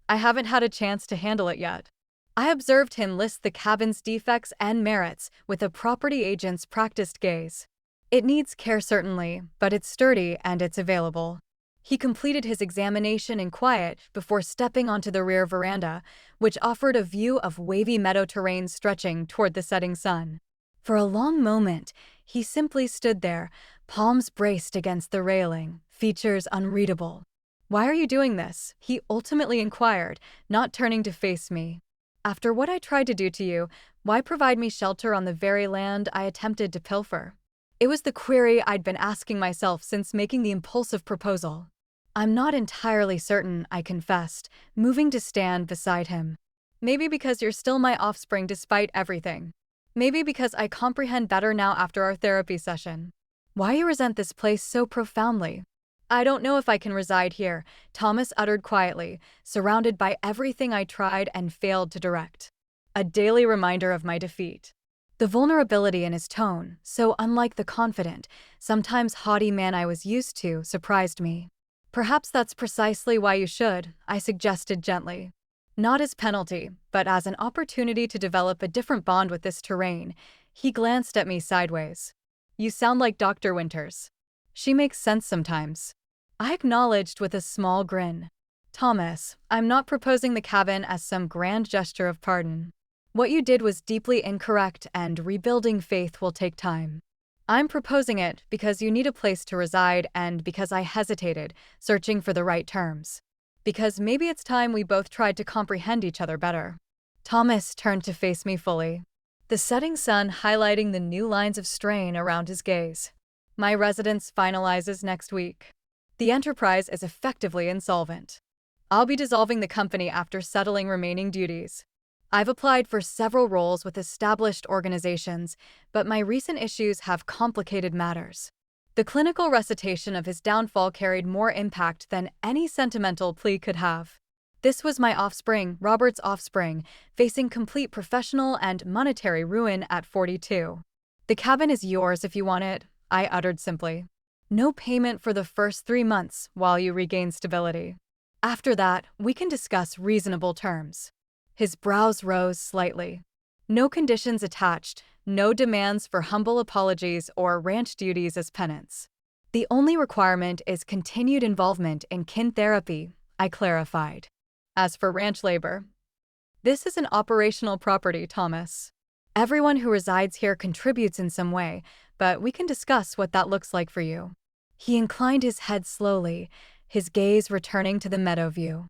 I haven't had a chance to handle it yet. I observed him list the cabin's defects and merits with a property agent's practiced gaze. It needs care certainly, but it's sturdy and it's available. He completed his examination in quiet before stepping onto the rear veranda, which offered a view of wavy meadow terrain stretching toward the setting sun. For a long moment, he simply stood there, palms braced against the railing, features unreadable. Why are you doing this? He ultimately inquired, not turning to face me. After what I tried to do to you, why provide me shelter on the very land I attempted to pilfer? It was the query I'd been asking myself since making the impulsive proposal. I'm not entirely certain, I confessed, moving to stand beside him. Maybe because you're still my offspring despite everything. Maybe because I comprehend better now after our therapy session. Why you resent this place so profoundly? I don't know if I can reside here, Thomas uttered quietly, surrounded by everything I tried and failed to direct. A daily reminder of my defeat. The vulnerability in his tone, so unlike the confident, sometimes haughty man I was used to, surprised me. Perhaps that's precisely why you should, I suggested gently. Not as penalty, but as an opportunity to develop a different bond with this terrain. He glanced at me sideways. You sound like Dr. Winters. She makes sense sometimes. I acknowledged with a small grin. Thomas, I'm not proposing the cabin as some grand gesture of pardon. What you did was deeply incorrect and rebuilding faith will take time. I'm proposing it because you need a place to reside and because I hesitated, searching for the right terms. Because maybe it's time we both tried to comprehend each other better. Thomas turned to face me fully, the setting sun highlighting the new lines of strain around his gaze. My residence finalizes next week. The enterprise is effectively insolvent. I'll be dissolving the company after settling remaining duties. I've applied for several roles with established organizations, but my recent issues have complicated matters. The clinical recitation of his downfall carried more impact than any sentimental plea could have. This was my offspring, Robert's offspring, facing complete professional and monetary ruin at 42. The cabin is yours if you want it, I uttered simply. No payment for the first 3 months while you regain stability. After that, we can discuss reasonable terms. His brows rose slightly. No conditions attached, no demands for humble apologies or ranch duties as penance. The only requirement is continued involvement in kin therapy, I clarified. As for ranch labor, this is an operational property, Thomas. Everyone who resides here contributes in some way, but we can discuss what that looks like for you. He inclined his head slowly, his gaze returning to the meadow view.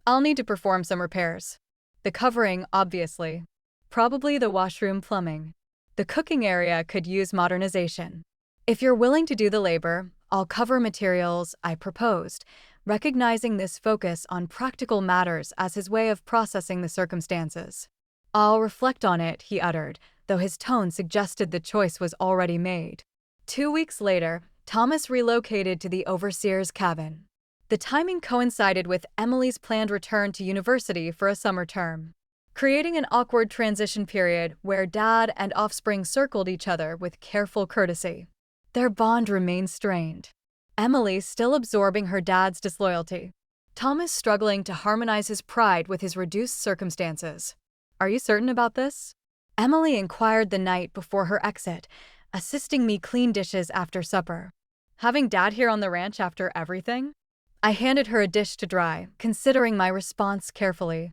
I'll need to perform some repairs. The covering, obviously. Probably the washroom plumbing. The cooking area could use modernization. If you're willing to do the labor, I'll cover materials, I proposed, recognizing this focus on practical matters as his way of processing the circumstances. I'll reflect on it, he uttered, though his tone suggested the choice was already made. 2 weeks later, Thomas relocated to the overseer's cabin. The timing coincided with Emily's planned return to university for a summer term, creating an awkward transition period where dad and offspring circled each other with careful courtesy. Their bond remained strained. Emily still absorbing her dad's disloyalty. Thomas struggling to harmonize his pride with his reduced circumstances. Are you certain about this? Emily inquired the night before her exit, assisting me clean dishes after supper. Having dad here on the ranch after everything? I handed her a dish to dry, considering my response carefully.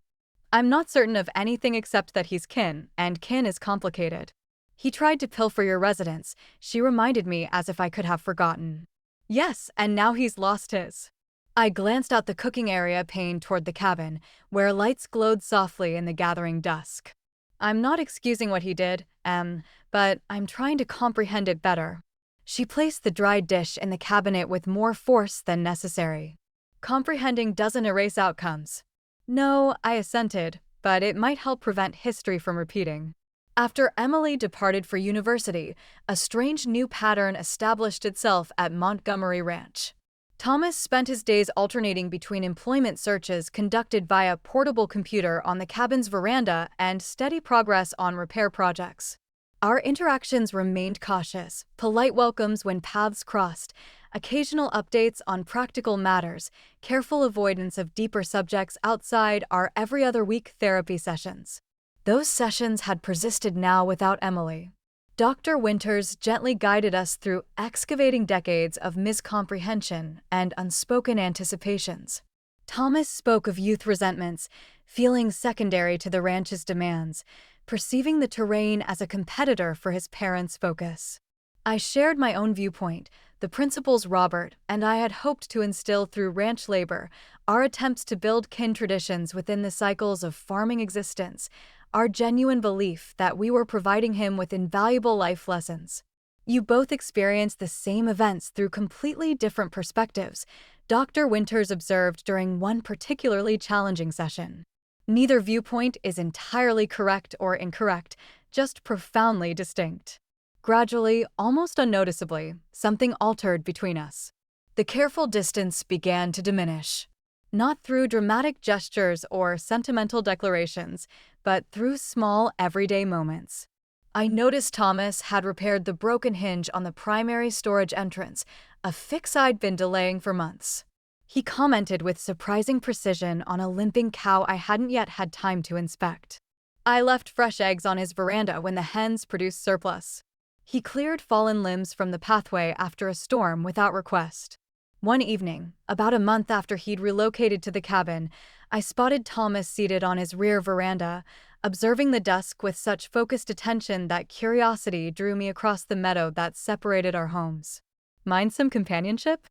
I'm not certain of anything except that he's kin, and kin is complicated. He tried to pilfer your residence, she reminded me as if I could have forgotten. Yes, and now he's lost his. I glanced out the cooking area pane toward the cabin, where lights glowed softly in the gathering dusk. I'm not excusing what he did, but I'm trying to comprehend it better. She placed the dried dish in the cabinet with more force than necessary. Comprehending doesn't erase outcomes. No, I assented, but it might help prevent history from repeating. After Emily departed for university, a strange new pattern established itself at Montgomery Ranch. Thomas spent his days alternating between employment searches conducted via portable computer on the cabin's veranda and steady progress on repair projects. Our interactions remained cautious, polite welcomes when paths crossed, occasional updates on practical matters, careful avoidance of deeper subjects outside our every other week therapy sessions. Those sessions had persisted now without Emily. Dr. Winters gently guided us through excavating decades of miscomprehension and unspoken anticipations. Thomas spoke of youth resentments, feelings secondary to the ranch's demands, perceiving the terrain as a competitor for his parents' focus. I shared my own viewpoint, the principles Robert and I had hoped to instill through ranch labor, our attempts to build kin traditions within the cycles of farming existence, our genuine belief that we were providing him with invaluable life lessons. You both experienced the same events through completely different perspectives, Dr. Winters observed during one particularly challenging session. Neither viewpoint is entirely correct or incorrect, just profoundly distinct. Gradually, almost unnoticeably, something altered between us. The careful distance began to diminish. Not through dramatic gestures or sentimental declarations, but through small, everyday moments. I noticed Thomas had repaired the broken hinge on the primary storage entrance, a fix I'd been delaying for months. He commented with surprising precision on a limping cow I hadn't yet had time to inspect. I left fresh eggs on his veranda when the hens produced surplus. He cleared fallen limbs from the pathway after a storm without request. One evening, about a month after he'd relocated to the cabin, I spotted Thomas seated on his rear veranda, observing the dusk with such focused attention that curiosity drew me across the meadow that separated our homes. "Mind some companionship?"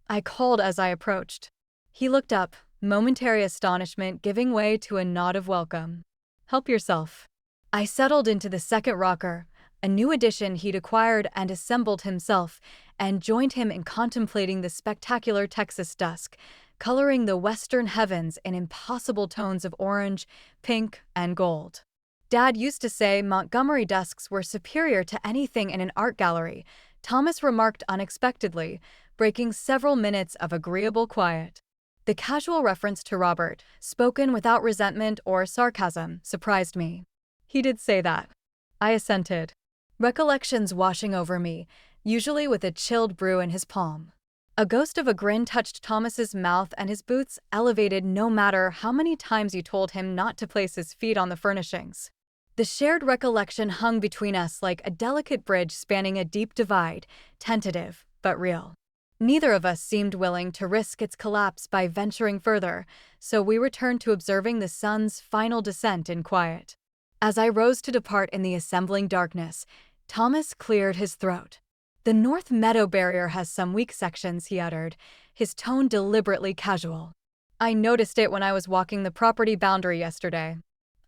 I called as I approached. He looked up, momentary astonishment giving way to a nod of welcome. "Help yourself." I settled into the second rocker, a new addition he'd acquired and assembled himself, and joined him in contemplating the spectacular Texas dusk, coloring the western heavens in impossible tones of orange, pink, and gold. Dad used to say Montgomery dusks were superior to anything in an art gallery, Thomas remarked unexpectedly, breaking several minutes of agreeable quiet. The casual reference to Robert, spoken without resentment or sarcasm, surprised me. "He did say that." I assented, recollections washing over me, usually with a chilled brew in his palm. A ghost of a grin touched Thomas's mouth, and his boots elevated no matter how many times you told him not to place his feet on the furnishings. The shared recollection hung between us like a delicate bridge spanning a deep divide, tentative but real. Neither of us seemed willing to risk its collapse by venturing further, so we returned to observing the sun's final descent in quiet. As I rose to depart in the assembling darkness, Thomas cleared his throat. "The North Meadow barrier has some weak sections," he uttered, his tone deliberately casual. "I noticed it when I was walking the property boundary yesterday.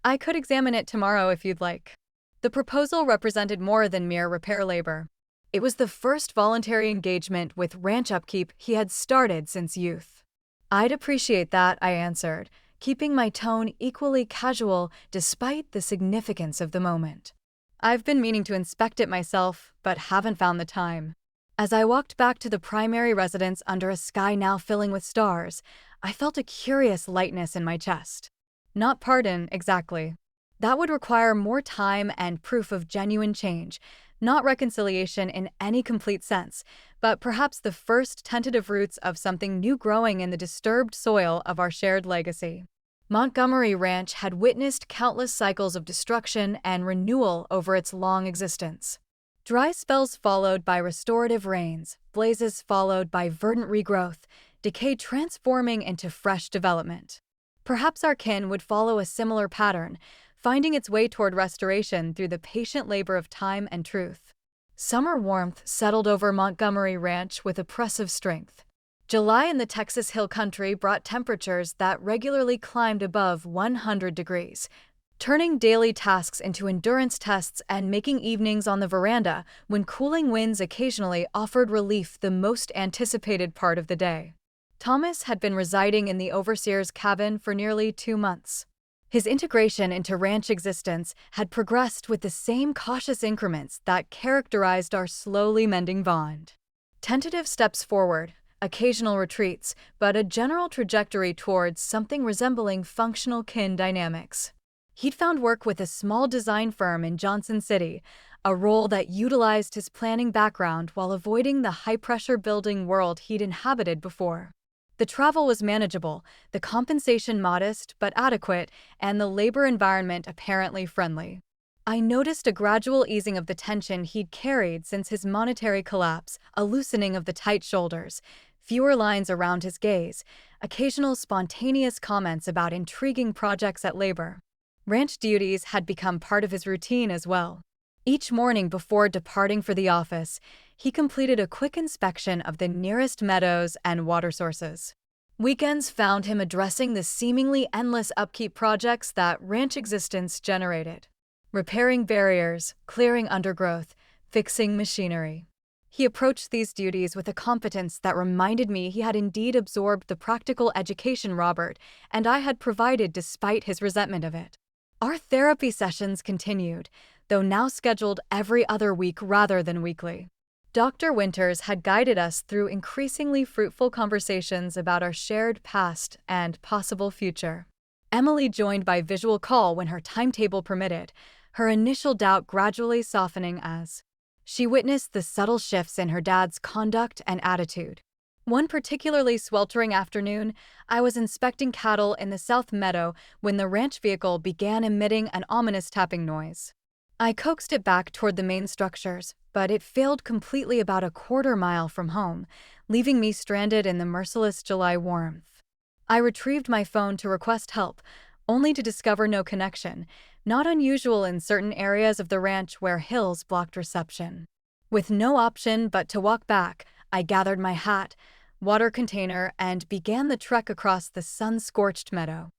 I could examine it tomorrow if you'd like." The proposal represented more than mere repair labor. It was the first voluntary engagement with ranch upkeep he had started since youth. "I'd appreciate that," I answered, keeping my tone equally casual despite the significance of the moment. "I've been meaning to inspect it myself, but haven't found the time." As I walked back to the primary residence under a sky now filling with stars, I felt a curious lightness in my chest. Not pardon, exactly. That would require more time and proof of genuine change, not reconciliation in any complete sense, but perhaps the first tentative roots of something new growing in the disturbed soil of our shared legacy. Montgomery Ranch had witnessed countless cycles of destruction and renewal over its long existence. Dry spells followed by restorative rains, blazes followed by verdant regrowth, decay transforming into fresh development. Perhaps our kin would follow a similar pattern, finding its way toward restoration through the patient labor of time and truth. Summer warmth settled over Montgomery Ranch with oppressive strength. July in the Texas Hill Country brought temperatures that regularly climbed above 100 degrees, turning daily tasks into endurance tests and making evenings on the veranda when cooling winds occasionally offered relief the most anticipated part of the day. Thomas had been residing in the overseer's cabin for nearly 2 months. His integration into ranch existence had progressed with the same cautious increments that characterized our slowly mending bond. Tentative steps forward, occasional retreats, but a general trajectory towards something resembling functional kin dynamics. He'd found work with a small design firm in Johnson City, a role that utilized his planning background while avoiding the high-pressure building world he'd inhabited before. The travel was manageable, the compensation modest but adequate, and the labor environment apparently friendly. I noticed a gradual easing of the tension he'd carried since his monetary collapse, a loosening of the tight shoulders, fewer lines around his gaze, occasional spontaneous comments about intriguing projects at labor. Ranch duties had become part of his routine as well. Each morning before departing for the office, he completed a quick inspection of the nearest meadows and water sources. Weekends found him addressing the seemingly endless upkeep projects that ranch existence generated. Repairing barriers, clearing undergrowth, fixing machinery. He approached these duties with a competence that reminded me he had indeed absorbed the practical education Robert and I had provided despite his resentment of it. Our therapy sessions continued, though now scheduled every other week rather than weekly. Dr. Winters had guided us through increasingly fruitful conversations about our shared past and possible future. Emily joined by visual call when her timetable permitted, her initial doubt gradually softening as she witnessed the subtle shifts in her dad's conduct and attitude. One particularly sweltering afternoon, I was inspecting cattle in the South Meadow when the ranch vehicle began emitting an ominous tapping noise. I coaxed it back toward the main structures, but it failed completely about a quarter-mile from home, leaving me stranded in the merciless July warmth. I retrieved my phone to request help, only to discover no connection, not unusual in certain areas of the ranch where hills blocked reception. With no option but to walk back, I gathered my hat, water container, and began the trek across the sun-scorched meadow.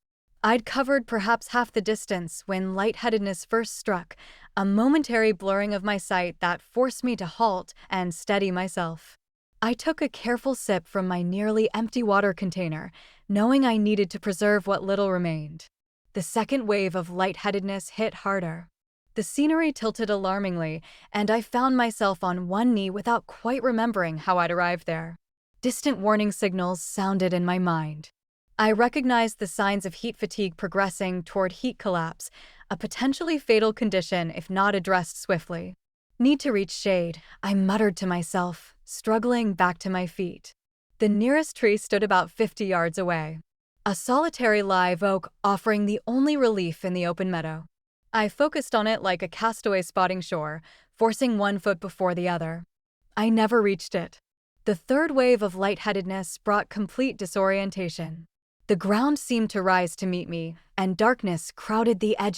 I'd covered perhaps half the distance when lightheadedness first struck, a momentary blurring of my sight that forced me to halt and steady myself. I took a careful sip from my nearly empty water container, knowing I needed to preserve what little remained. The second wave of lightheadedness hit harder. The scenery tilted alarmingly, and I found myself on one knee without quite remembering how I'd arrived there. Distant warning signals sounded in my mind. I recognized the signs of heat fatigue progressing toward heat collapse, a potentially fatal condition if not addressed swiftly. Need to reach shade, I muttered to myself, struggling back to my feet. The nearest tree stood about 50 yards away, a solitary live oak offering the only relief in the open meadow. I focused on it like a castaway spotting shore, forcing one foot before the other. I never reached it. The third wave of lightheadedness brought complete disorientation. The ground seemed to rise to meet me, and darkness crowded the edges.